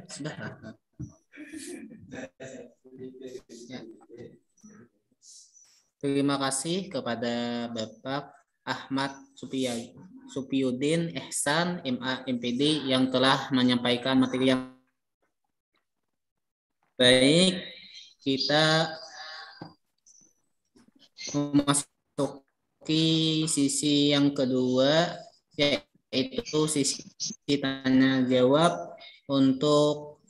Sudah. Ya. Terima kasih kepada Bapak Ahmad Supiyudin Ihsan, MA MPD, yang telah menyampaikan materi yang baik. Kita memasuki sisi yang kedua, yaitu sesi tanya jawab. Untuk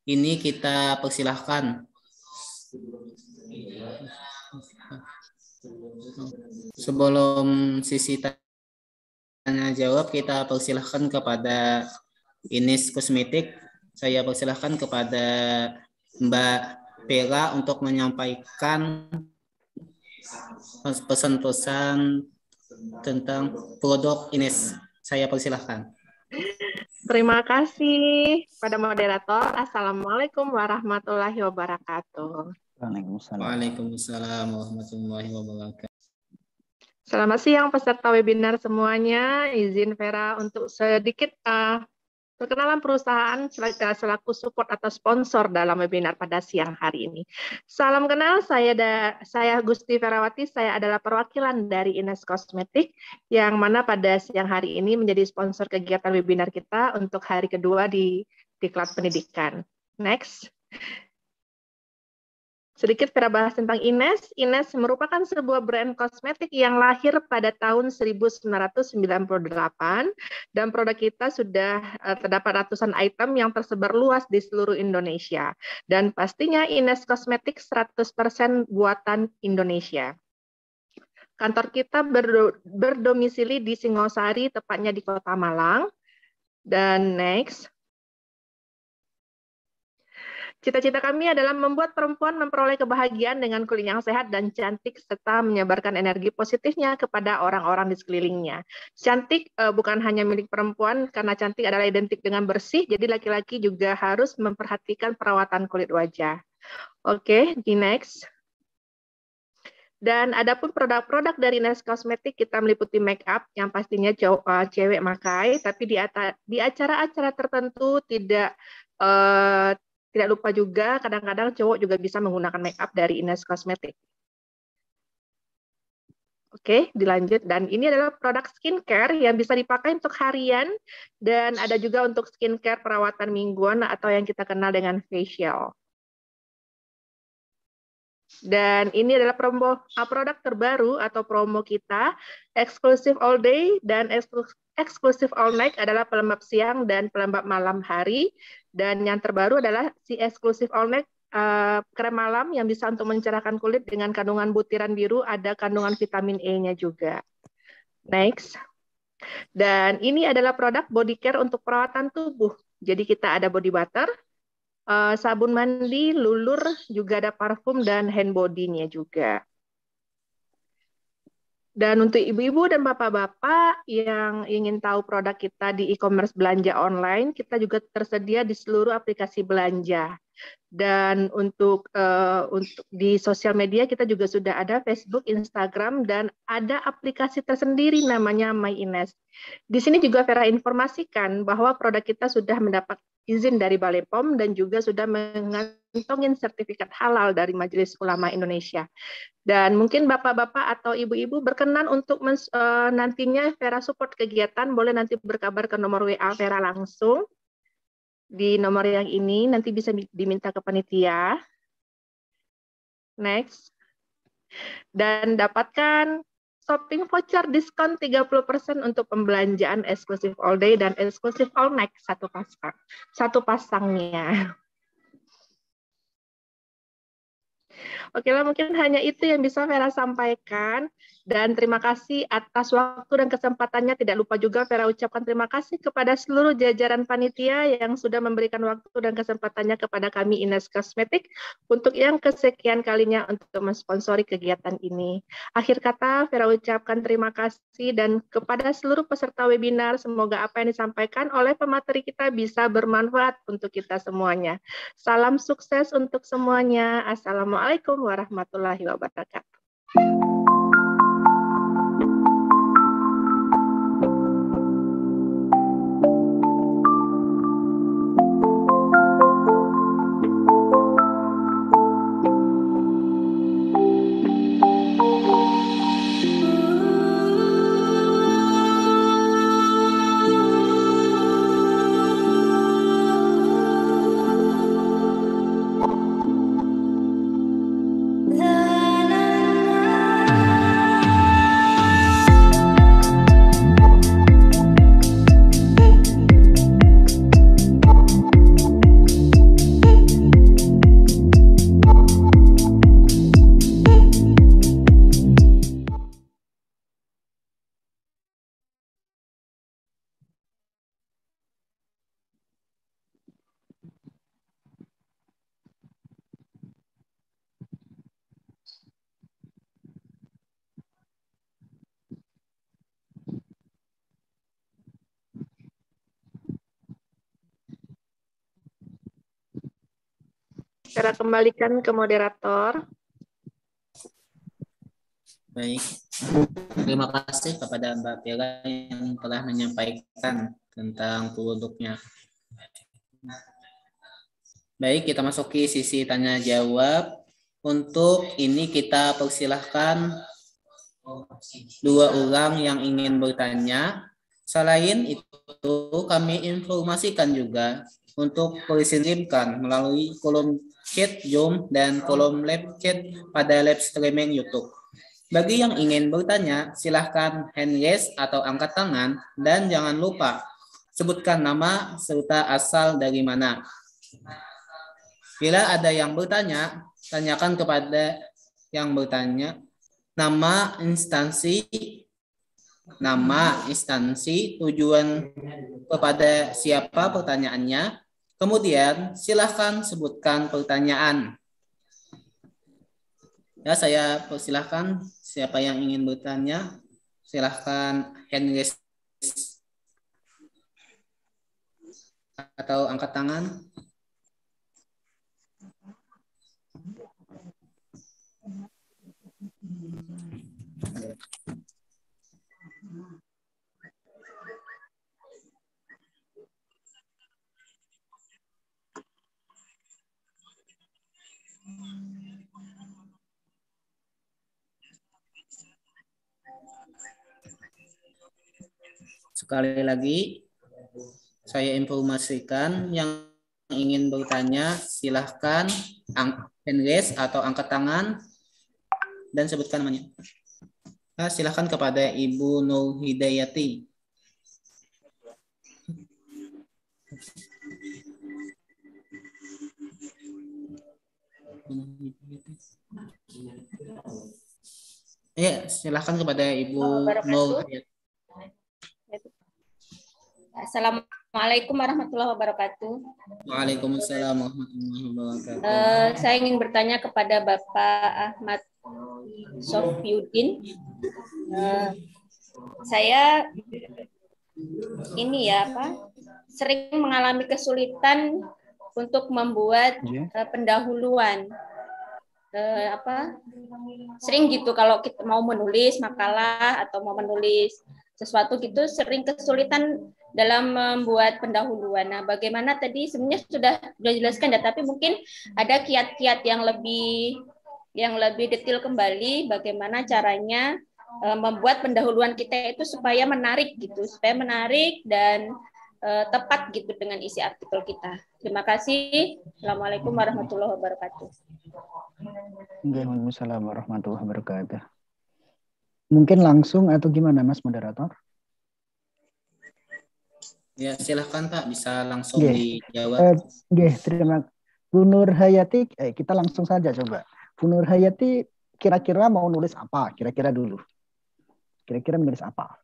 ini kita persilahkan. Sebelum sesi tanya jawab, kita persilahkan kepada Ines Kosmetik. Saya persilahkan kepada Mbak Vera untuk menyampaikan pesan-pesan tentang produk Ines. Saya persilahkan. Terima kasih pada moderator. Assalamualaikum warahmatullahi wabarakatuh. Waalaikumsalam warahmatullahi wabarakatuh. Selamat siang peserta webinar semuanya. Izin Vera untuk sedikit perkenalan perusahaan selaku support atau sponsor dalam webinar pada siang hari ini. Salam kenal, saya Gusti Ferawati, saya adalah perwakilan dari Ines Kosmetik, yang mana pada siang hari ini menjadi sponsor kegiatan webinar kita untuk hari kedua di Diklat Pendidikan. Next. Sedikit Vera bahas tentang Ines. Ines merupakan sebuah brand kosmetik yang lahir pada tahun 1998 dan produk kita sudah terdapat ratusan item yang tersebar luas di seluruh Indonesia. Dan pastinya Ines Kosmetik 100% buatan Indonesia. Kantor kita berdomisili di Singosari, tepatnya di Kota Malang. Dan next. Cita-cita kami adalah membuat perempuan memperoleh kebahagiaan dengan kulit yang sehat dan cantik, serta menyebarkan energi positifnya kepada orang-orang di sekelilingnya. Cantik bukan hanya milik perempuan, karena cantik adalah identik dengan bersih, jadi laki-laki juga harus memperhatikan perawatan kulit wajah. Oke, di next. Dan adapun produk-produk dari Ines Kosmetik, kita meliputi make up yang pastinya cewek pakai, tapi di acara-acara tertentu tidak lupa juga, kadang-kadang cowok juga bisa menggunakan make up dari Ines Kosmetik. Oke, dilanjut. Dan ini adalah produk skincare yang bisa dipakai untuk harian, dan ada juga untuk skincare perawatan mingguan atau yang kita kenal dengan facial. Dan ini adalah produk terbaru atau promo kita, Exclusive All Day dan Exclusive All Night adalah pelembab siang dan pelembab malam hari. Dan yang terbaru adalah si Exclusive All Night krem malam yang bisa untuk mencerahkan kulit dengan kandungan butiran biru, ada kandungan vitamin E-nya juga. Next. Dan ini adalah produk body care untuk perawatan tubuh. Jadi kita ada body butter, sabun mandi, lulur, juga ada parfum dan hand body-nya juga. Dan untuk ibu-ibu dan bapak-bapak yang ingin tahu produk kita di e-commerce belanja online, kita juga tersedia di seluruh aplikasi belanja. Dan untuk di sosial media kita juga sudah ada Facebook, Instagram, dan ada aplikasi tersendiri namanya My Ines. Di sini juga Vera informasikan bahwa produk kita sudah mendapat izin dari Balai POM dan juga sudah mengantongin sertifikat halal dari Majelis Ulama Indonesia. Dan mungkin bapak-bapak atau ibu-ibu berkenan untuk nantinya Vera support kegiatan, boleh nanti berkabar ke nomor WA Vera langsung. Di nomor yang ini nanti bisa diminta ke panitia. Next. Dan dapatkan shopping voucher diskon 30% untuk pembelanjaan Exclusive All Day dan Exclusive All Night satu pasangnya. Oke lah, mungkin hanya itu yang bisa Vera sampaikan. Dan terima kasih atas waktu dan kesempatannya. Tidak lupa juga Vera ucapkan terima kasih kepada seluruh jajaran panitia yang sudah memberikan waktu dan kesempatannya kepada kami Ines Kosmetik untuk yang kesekian kalinya untuk mensponsori kegiatan ini. Akhir kata, Vera ucapkan terima kasih dan kepada seluruh peserta webinar, semoga apa yang disampaikan oleh pemateri kita bisa bermanfaat untuk kita semuanya. Salam sukses untuk semuanya. Assalamualaikum warahmatullahi wabarakatuh. La la la Saya kembalikan ke moderator. Baik, terima kasih kepada Mbak Piala yang telah menyampaikan tentang produknya. Baik, kita masuki sisi tanya jawab. Untuk ini kita persilahkan 2 orang yang ingin bertanya. Selain itu, kami informasikan juga untuk dikirimkan melalui kolom chat Zoom dan kolom live chat pada live streaming YouTube. Bagi yang ingin bertanya, silahkan hand raise atau angkat tangan dan jangan lupa sebutkan nama serta asal dari mana. Bila ada yang bertanya, tanyakan kepada yang bertanya nama instansi, tujuan kepada siapa pertanyaannya, kemudian silahkan sebutkan pertanyaan. Ya, saya persilahkan siapa yang ingin bertanya, silahkan hand raise atau angkat tangan. Sekali lagi, saya informasikan yang ingin bertanya, silahkan hand raise atau angkat tangan dan sebutkan namanya. Nah, silahkan kepada Ibu Nur Hidayati. Ya, silahkan kepada Ibu Nur Hidayati. Assalamualaikum warahmatullahi wabarakatuh. Waalaikumsalam warahmatullahi wabarakatuh. Saya ingin bertanya kepada Bapak Ahmad Sofyudin. Saya ini sering mengalami kesulitan untuk membuat pendahuluan. Sering gitu kalau kita mau menulis makalah atau mau menulis sesuatu gitu sering kesulitan dalam membuat pendahuluan. Nah, bagaimana tadi sebenarnya sudah dijelaskan ya, tapi mungkin ada kiat-kiat yang lebih detail kembali bagaimana caranya membuat pendahuluan kita itu supaya menarik dan tepat gitu dengan isi artikel kita. Terima kasih. Assalamualaikum warahmatullahi wabarakatuh. Waalaikumsalam warahmatullahi wabarakatuh. Mungkin langsung atau gimana, Mas moderator? Ya, silahkan Pak, bisa langsung dijawab. Terima kasih. Bu Nur Hayati, kita langsung saja coba. Bu Nur Hayati kira-kira mau nulis apa? Kira-kira dulu. Kira-kira menulis apa?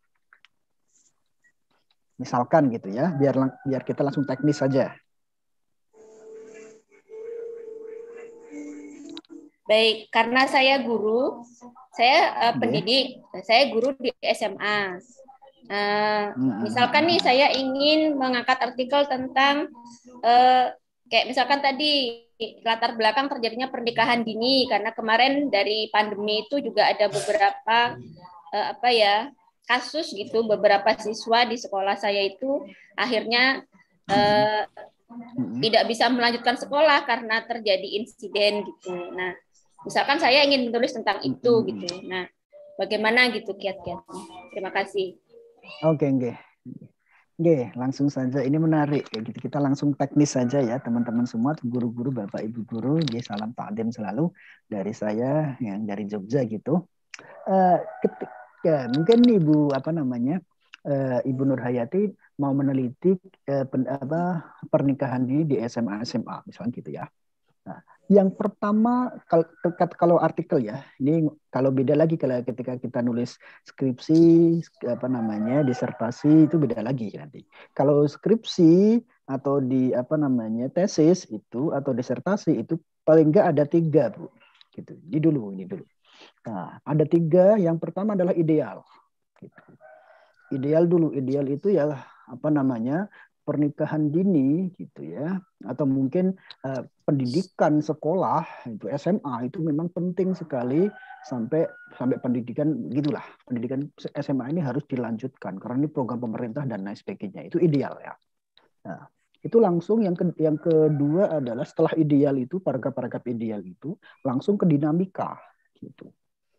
Misalkan gitu ya, biar kita langsung teknis saja. Baik, karena saya guru, saya pendidik, saya guru di SMA. Misalkan nih saya ingin mengangkat artikel tentang kayak misalkan tadi latar belakang terjadinya pernikahan dini karena kemarin dari pandemi itu juga ada beberapa kasus gitu, beberapa siswa di sekolah saya itu akhirnya tidak bisa melanjutkan sekolah karena terjadi insiden gitu. Nah, misalkan saya ingin menulis tentang itu gitu. Nah, bagaimana gitu kiat-kiatnya? Terima kasih. Oke, langsung saja. Ini menarik. Kita langsung teknis saja ya, teman-teman semua, guru-guru, bapak ibu guru. Salam takdim selalu dari saya yang dari Jogja gitu. Mungkin Ibu Ibu Nur Hayati mau meneliti pernikahan di SMA misalnya gitu ya. Nah, yang pertama kalau artikel ya, ini kalau beda lagi kalau ketika kita nulis skripsi disertasi itu beda lagi nanti. Kalau skripsi atau tesis itu atau disertasi itu paling enggak ada 3 Bu. Gitu. Ini dulu. Nah, ada 3. Yang pertama adalah ideal. Gitu. Ideal dulu. Ideal itu ya pernikahan dini gitu ya, atau mungkin pendidikan sekolah itu SMA itu memang penting sekali sampai pendidikan gitulah. Pendidikan SMA ini harus dilanjutkan karena ini program pemerintah dan lain sebagainya. Itu ideal ya. Nah, itu langsung yang kedua adalah setelah ideal itu, paragraf-paragraf ideal itu langsung ke dinamika gitu.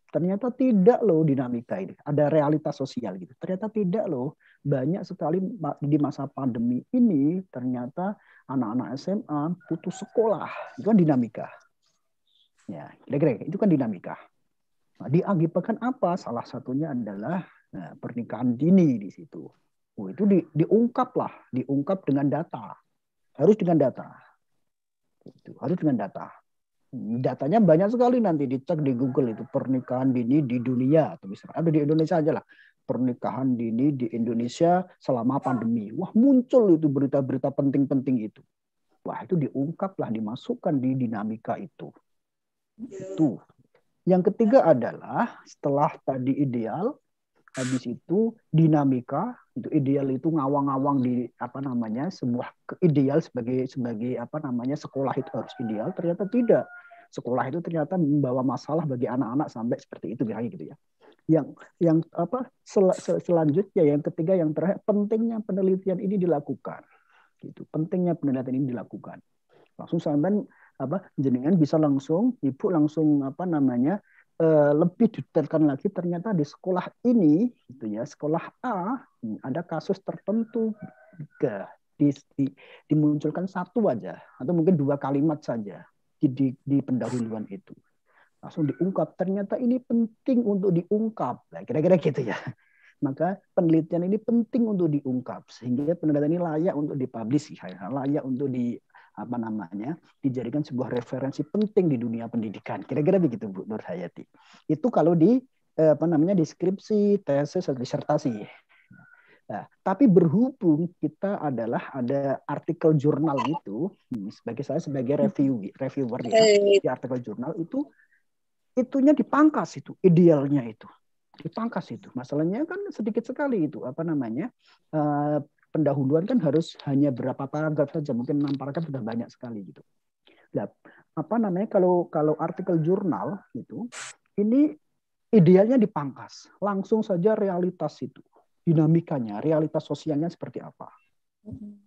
Ternyata tidak loh dinamika ini. Ada realitas sosial gitu. Ternyata tidak loh. Banyak sekali di masa pandemi ini ternyata anak-anak SMA putus sekolah. Itu kan dinamika. Ya, kira-kira itu kan dinamika. Nah, diakibatkan apa? Salah satunya adalah pernikahan dini di situ. Oh, itu diungkap dengan data. Harus dengan data. Itu harus dengan data. Datanya banyak sekali, nanti dicek di Google itu pernikahan dini di dunia atau misalnya ada di Indonesia aja lah, pernikahan dini di Indonesia selama pandemi. Wah, muncul itu berita-berita penting-penting itu. Wah, itu diungkaplah, dimasukkan di dinamika itu. Itu. Yang ketiga adalah setelah tadi ideal, habis itu dinamika. Itu ideal itu ngawang-ngawang di sebuah ideal sebagai sekolah itu harus ideal. Ternyata tidak. Sekolah itu ternyata membawa masalah bagi anak-anak sampai seperti itu gitu ya. Selanjutnya yang ketiga, yang terakhir, pentingnya penelitian ini dilakukan. Gitu. Pentingnya penelitian ini dilakukan. Langsung sampai jenengan bisa langsung lebih detailkan lagi, ternyata di sekolah ini gitu ya, sekolah A ada kasus tertentu dimunculkan satu aja atau mungkin 2 kalimat saja di pendahuluan itu. Langsung diungkap, ternyata ini penting untuk diungkap. Nah, kira-kira gitu ya. Maka penelitian ini penting untuk diungkap sehingga penelitian ini layak untuk dipublish, layak untuk dijadikan sebuah referensi penting di dunia pendidikan. Kira-kira begitu Bu Nur Hayati. Itu kalau di deskripsi, tesis, atau disertasi. Nah, tapi berhubung kita ada artikel jurnal gitu, sebagai reviewer ya, di artikel jurnal itunya dipangkas itu, idealnya itu. Dipangkas itu. Masalahnya kan sedikit sekali itu, pendahuluan kan harus hanya berapa paragraf saja, mungkin 6 paragraf sudah banyak sekali gitu. Nah, kalau artikel jurnal itu, ini idealnya dipangkas, langsung saja realitas itu, dinamikanya, realitas sosialnya seperti apa.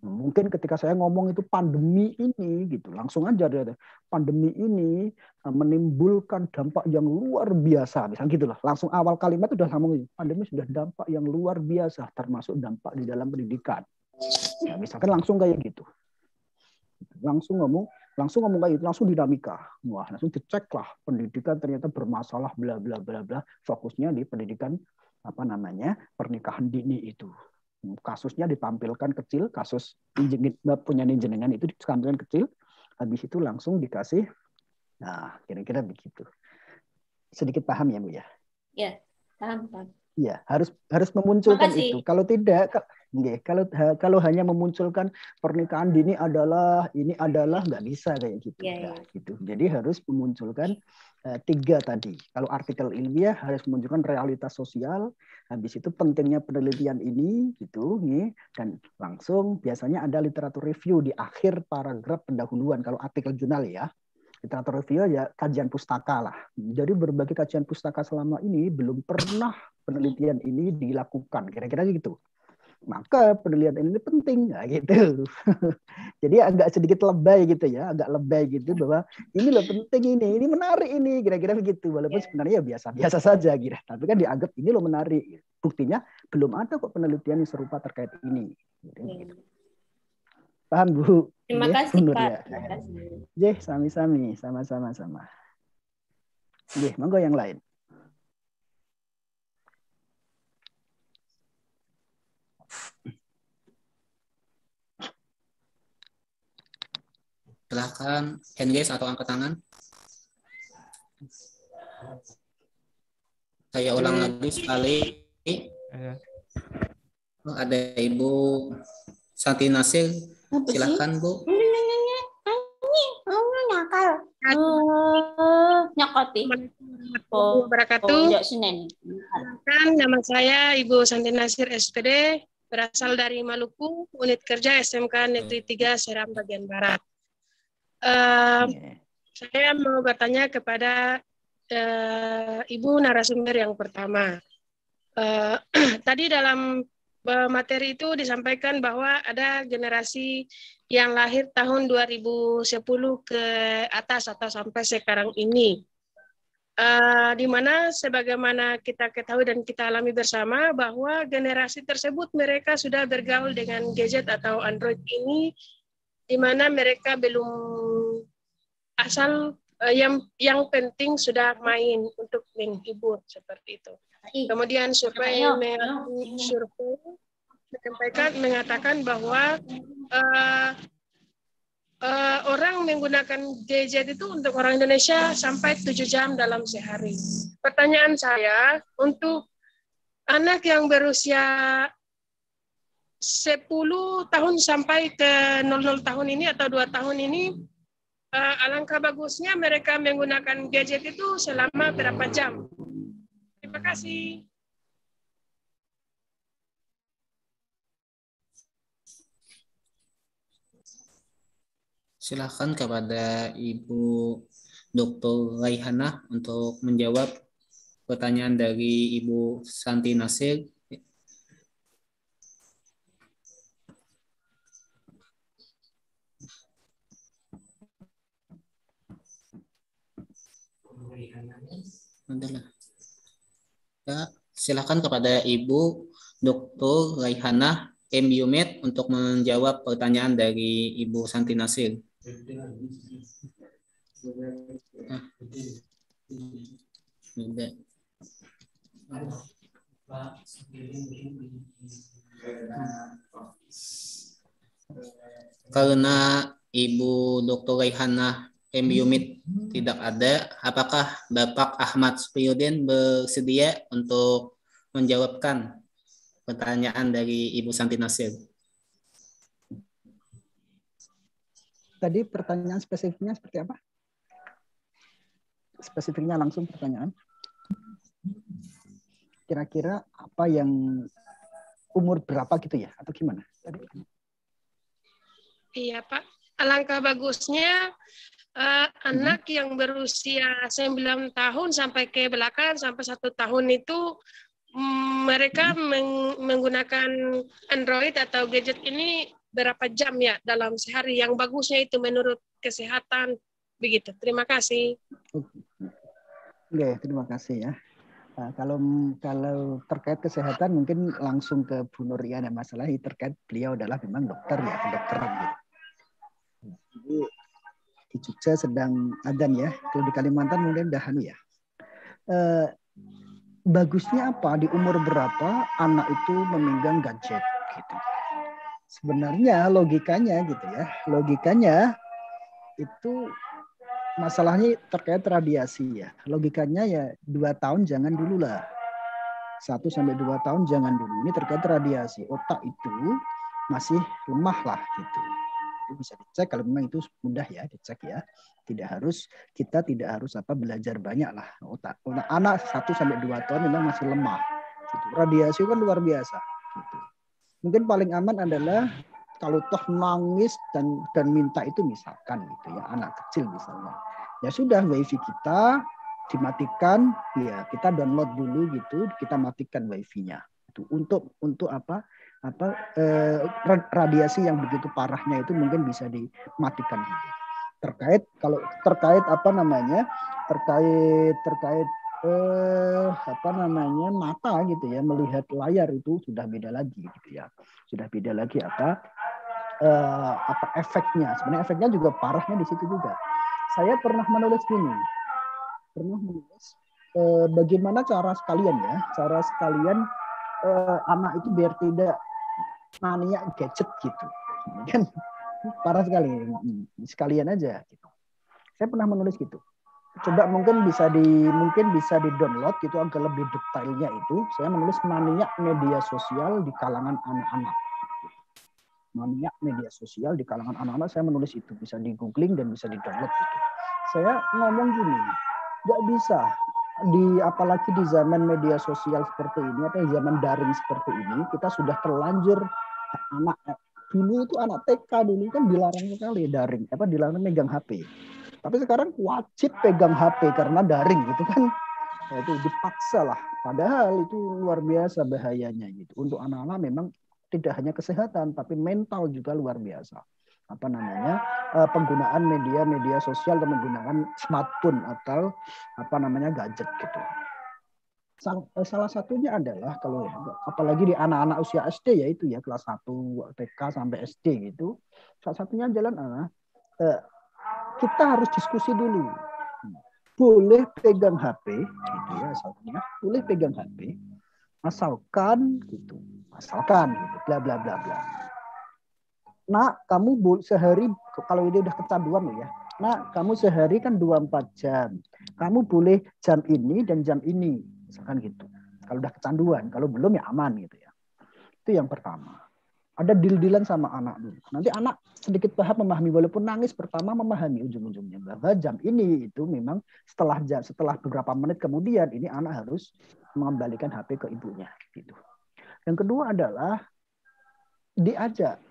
Mungkin ketika saya ngomong itu pandemi ini gitu, langsung aja pandemi ini menimbulkan dampak yang luar biasa, misalnya gitulah. Langsung awal kalimat sudah ngomong pandemi sudah dampak yang luar biasa, termasuk dampak di dalam pendidikan. Ya, misalkan langsung kayak gitu. Langsung ngomong kayak itu, langsung dinamika. Wah, langsung dicek lah pendidikan ternyata bermasalah bla bla bla bla. Fokusnya di pendidikan pernikahan dini itu. Kasusnya ditampilkan kecil, kasus punya jenengan itu ditampilkan kecil, habis itu langsung dikasih. Nah, kira-kira begitu. Sedikit paham ya Bu ya? Ya, paham. Iya, harus memunculkan itu. Kalau tidak, kalau hanya memunculkan pernikahan dini ini adalah nggak bisa kayak gitu. Ya. Gitu. Jadi harus memunculkan 3 tadi. Kalau artikel ilmiah harus menunjukkan realitas sosial, habis itu pentingnya penelitian ini gitu nih, dan langsung biasanya ada literatur review di akhir paragraf pendahuluan kalau artikel jurnal ya. Literatur review ya kajian pustaka lah. Jadi berbagai kajian pustaka selama ini belum pernah penelitian ini dilakukan, kira-kira gitu. Maka penelitian ini penting, nah, gitu. Jadi agak sedikit lebay gitu ya, agak lebay gitu bahwa ini loh penting ini menarik ini, kira-kira begitu. Walaupun sebenarnya biasa-biasa saja, gitu. Tapi kan dianggap ini loh menarik. Buktinya belum ada kok penelitian yang serupa terkait ini. Gitu. Paham Bu? Terima kasih Nur, Pak. Ya. Terima kasih. Jeh, sami-sami, sama-sama. Jeh, monggo yang lain. Silahkan hand raise atau angkat tangan. Saya ulang lagi sekali. Oh, ada Ibu Santi Nasir. Silahkan Bu. Nyakoti. Wabarakatuh. Nama saya Ibu Santi Nasir SPD berasal dari Maluku, unit kerja SMK Negeri 3 Seram bagian Barat. Saya mau bertanya kepada Ibu narasumber yang pertama. Tadi dalam materi itu disampaikan bahwa ada generasi yang lahir tahun 2010 ke atas atau sampai sekarang ini. Di mana sebagaimana kita ketahui dan kita alami bersama bahwa generasi tersebut mereka sudah bergaul dengan gadget atau Android ini, di mana mereka belum asal yang penting sudah main untuk menghibur seperti itu. Kemudian survei mengatakan bahwa orang menggunakan gadget itu untuk orang Indonesia sampai 7 jam dalam sehari. Pertanyaan saya, untuk anak yang berusia 10 tahun sampai ke 00 tahun ini atau 2 tahun ini, alangkah bagusnya mereka menggunakan gadget itu selama berapa jam? Terima kasih. Silakan kepada Ibu Dr. Raihana untuk menjawab pertanyaan dari Ibu Santi Nasir. Ya, silakan kepada Ibu Dr. Raihana MUmed untuk menjawab pertanyaan dari Ibu Santi Nasir. Karena Ibu Dr. Raihana MUmed tidak ada, apakah Bapak Ahmad Supiyudin bersedia untuk menjawabkan pertanyaan dari Ibu Santi Nasir? Tadi pertanyaan spesifiknya seperti apa? Spesifiknya langsung pertanyaan. Kira-kira apa yang umur berapa gitu ya? Atau gimana? Iya Pak, alangkah bagusnya anak yang berusia 9 tahun sampai ke belakang sampai 1 tahun itu mereka menggunakan Android atau gadget ini berapa jam ya dalam sehari, yang bagusnya itu menurut kesehatan begitu. Terima kasih. Oke, terima kasih ya. Nah, kalau terkait kesehatan mungkin langsung ke Bu Nuria, ada masalah terkait beliau adalah memang dokter ya, kedokteran gitu. Jadi di Jogja sedang adzan ya, kalau di Kalimantan mungkin udah ya. Bagusnya apa, di umur berapa anak itu memegang gadget gitu. Sebenarnya logikanya gitu ya, logikanya itu masalahnya terkait radiasi ya. Logikanya ya 2 tahun jangan dulu lah. 1 sampai 2 tahun jangan dulu. Ini terkait radiasi. Otak itu masih lemah lah gitu. Itu bisa dicek kalau memang itu mudah ya dicek ya. Kita tidak harus belajar banyak lah. Otak anak 1 sampai 2 tahun memang masih lemah. Gitu. Radiasi kan luar biasa gitu. Mungkin paling aman adalah kalau toh nangis dan minta itu misalkan gitu ya, anak kecil misalnya. Ya sudah, wifi kita dimatikan, ya kita download dulu gitu, kita matikan wifi-nya. Itu untuk radiasi yang begitu parahnya itu mungkin bisa dimatikan dulu. Terkait mata gitu ya, melihat layar itu sudah beda lagi gitu ya, sudah beda lagi efeknya. Sebenarnya efeknya juga parahnya di situ juga. Saya pernah menulis bagaimana cara sekalian anak itu biar tidak mania gadget gitu kan, parah sekali, sekalian aja gitu. Saya pernah menulis gitu. Coba mungkin bisa di-download gitu agak lebih detailnya itu. Saya menulis maniak media sosial di kalangan anak-anak. Maniak media sosial di kalangan anak-anak, saya menulis itu. Bisa di-googling dan bisa di-download gitu. Saya ngomong gini, nggak bisa apalagi di zaman media sosial seperti ini atau zaman daring seperti ini, kita sudah terlanjur anak dulu itu anak TK dulu kan dilarang sekali daring, dilarang megang HP. Tapi sekarang wajib pegang HP karena daring gitu kan. Nah, itu dipaksa lah. Padahal itu luar biasa bahayanya gitu. Untuk anak-anak memang tidak hanya kesehatan tapi mental juga luar biasa. Penggunaan media sosial dan menggunakan smartphone atau gadget gitu. Salah satunya adalah kalau apalagi di anak-anak usia SD yaitu ya kelas 1 TK sampai SD gitu. Salah satunya adalah kita harus diskusi dulu. Boleh pegang HP gitu ya asalnya. Boleh pegang HP asalkan gitu bla bla bla bla. Nah, kamu sehari, kalau ini udah kecanduan loh ya. Nah, kamu sehari kan 24 jam. Kamu boleh jam ini dan jam ini. Misalkan gitu. Kalau udah kecanduan. Kalau belum ya aman gitu ya. Itu yang pertama. Ada deal-dealan sama anak dulu. Nanti anak sedikit paham memahami. Walaupun nangis pertama memahami ujung-ujungnya. Bahwa jam ini itu memang setelah beberapa menit kemudian ini anak harus mengembalikan HP ke ibunya. Gitu. Yang kedua adalah diajak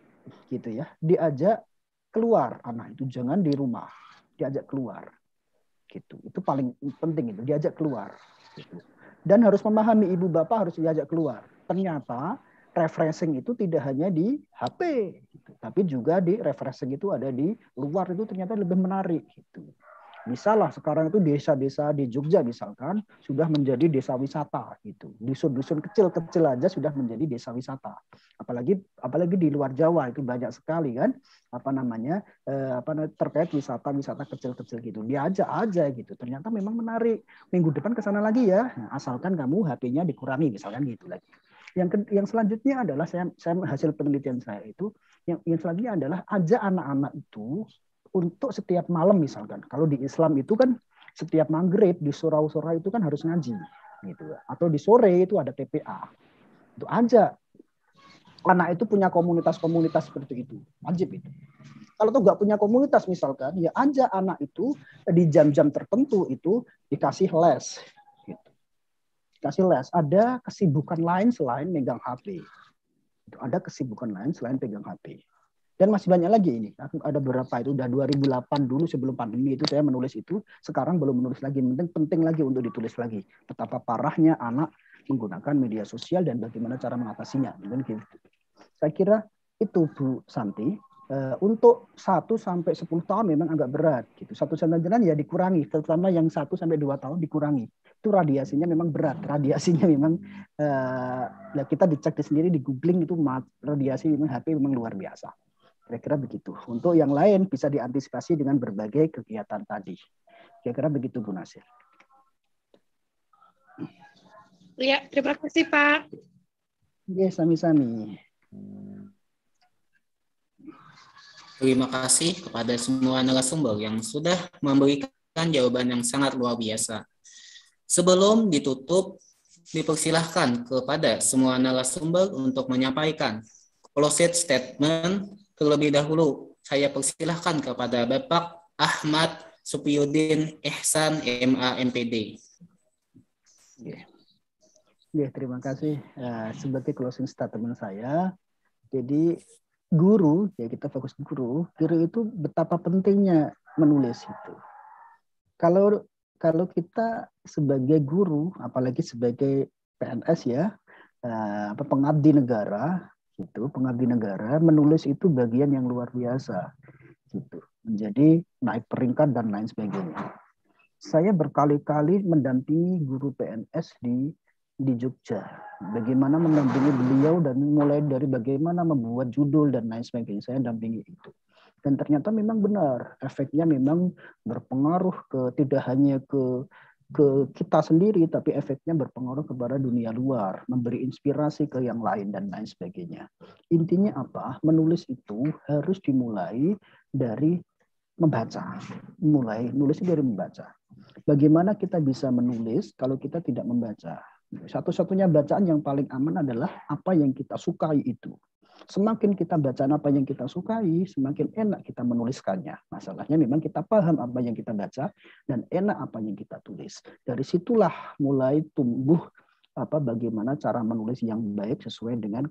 keluar anak itu, jangan di rumah, diajak keluar gitu. Itu paling penting, itu diajak keluar gitu. Dan harus memahami ibu bapak harus diajak keluar. Ternyata refreshing itu tidak hanya di HP gitu, tapi juga di refreshing itu ada di luar, itu ternyata lebih menarik gitu. Misalnya sekarang itu desa-desa di Jogja misalkan sudah menjadi desa wisata gitu. Dusun-dusun kecil-kecil aja sudah menjadi desa wisata. Apalagi di luar Jawa itu banyak sekali kan terkait wisata kecil-kecil gitu. Diajak aja gitu. Ternyata memang menarik. Minggu depan ke sana lagi ya. Asalkan kamu HP-nya dikurangi misalkan gitu lagi. Yang selanjutnya adalah saya hasil penelitian saya itu yang selanjutnya adalah ajak anak-anak itu untuk setiap malam misalkan. Kalau di Islam itu kan setiap maghrib di surau-surau itu kan harus ngaji gitu. Atau di sore itu ada TPA. Itu aja. Anak itu punya komunitas-komunitas seperti itu. Wajib itu. Kalau tuh nggak punya komunitas misalkan, ya aja anak itu di jam-jam tertentu itu dikasih les. Gitu. Dikasih les. Ada kesibukan lain selain megang HP. Itu ada kesibukan lain selain pegang HP. Dan masih banyak lagi ini. Ada beberapa itu udah 2008 dulu sebelum pandemi itu saya menulis itu. Sekarang belum menulis lagi. Penting lagi untuk ditulis lagi. Betapa parahnya anak menggunakan media sosial dan bagaimana cara mengatasinya. Gitu. Saya kira itu Bu Santi. Untuk 1 sampai 10 tahun memang agak berat. Gitu. 1 sampai 9 ya dikurangi. Terutama yang 1 sampai 2 tahun dikurangi. Itu radiasinya memang berat. Radiasinya memang kita dicek sendiri di googling itu radiasi memang HP memang luar biasa. Kira-kira begitu. Untuk yang lain bisa diantisipasi dengan berbagai kegiatan tadi. Kira-kira begitu Bu Nasir. Ya, terima kasih Pak. Ya, sami-sami. Terima kasih kepada semua narasumber yang sudah memberikan jawaban yang sangat luar biasa. Sebelum ditutup, dipersilahkan kepada semua narasumber untuk menyampaikan closing statement. Terlebih dahulu, saya persilahkan kepada Bapak Ahmad Supiyuddin Ihsan, MA, MPD. Ya, terima kasih. Sebagai closing statement saya, jadi guru, ya kita fokus guru itu betapa pentingnya menulis itu. Kalau kita sebagai guru, apalagi sebagai PNS ya, pengabdi negara, gitu, pengabdi negara, menulis itu bagian yang luar biasa, gitu. Menjadi naik peringkat dan lain sebagainya. Saya berkali-kali mendampingi guru PNS di Jogja. Bagaimana mendampingi beliau dan mulai dari bagaimana membuat judul dan lain sebagainya. Saya dampingi itu. Dan ternyata memang benar, efeknya memang berpengaruh tidak hanya ke kita sendiri, tapi efeknya berpengaruh kepada dunia luar, memberi inspirasi ke yang lain dan lain sebagainya. Intinya apa? Menulis itu harus dimulai dari membaca. Nulis dari membaca. Bagaimana kita bisa menulis kalau kita tidak membaca? Satu-satunya bacaan yang paling aman adalah apa yang kita sukai itu. Semakin kita baca apa yang kita sukai, semakin enak kita menuliskannya. Masalahnya memang kita paham apa yang kita baca dan enak apa yang kita tulis. Dari situlah mulai tumbuh bagaimana cara menulis yang baik sesuai dengan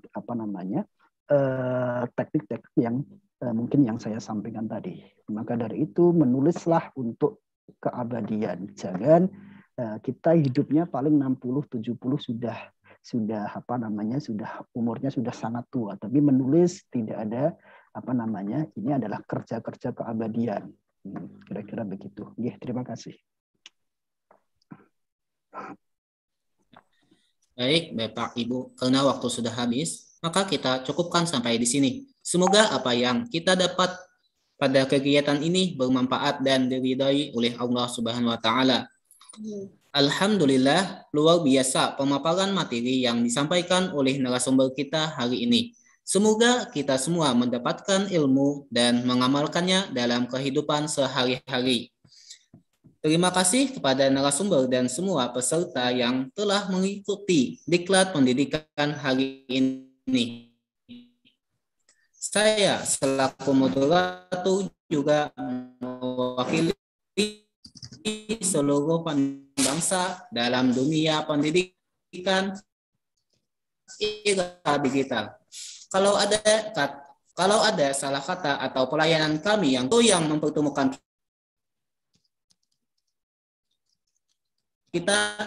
teknik-teknik yang mungkin yang saya sampaikan tadi. Maka dari itu menulislah untuk keabadian. Jangan kita hidupnya paling 60-70 sudah umurnya sudah sangat tua, tapi menulis tidak ada ini adalah kerja-kerja keabadian. Kira-kira begitu. Terima kasih. Baik, Bapak Ibu, karena waktu sudah habis, maka kita cukupkan sampai di sini. Semoga apa yang kita dapat pada kegiatan ini bermanfaat dan diridhai oleh Allah Subhanahu wa taala. Alhamdulillah, luar biasa pemaparan materi yang disampaikan oleh narasumber kita hari ini. Semoga kita semua mendapatkan ilmu dan mengamalkannya dalam kehidupan sehari-hari. Terima kasih kepada narasumber dan semua peserta yang telah mengikuti Diklat Pendidikan hari ini. Saya selaku moderator juga mewakili seluruh bangsa dalam dunia pendidikan era digital. Kalau ada salah kata atau pelayanan kami yang mempertemukan kita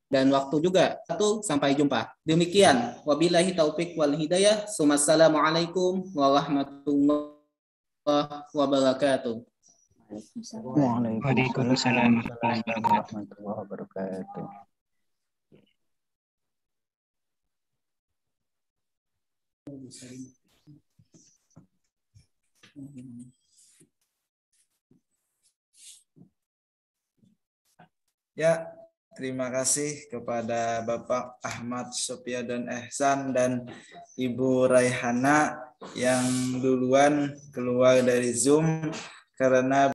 dan waktu juga. Sampai jumpa. Demikian. Wabillahi taufik wal hidayah. Wassalamualaikum warahmatullahi wabarakatuh. Waalaikumsalam warahmatullahi wabarakatuh. Ya, terima kasih kepada Bapak Ahmad Sopyadon Ehsan dan Ibu Raihana yang duluan keluar dari Zoom karena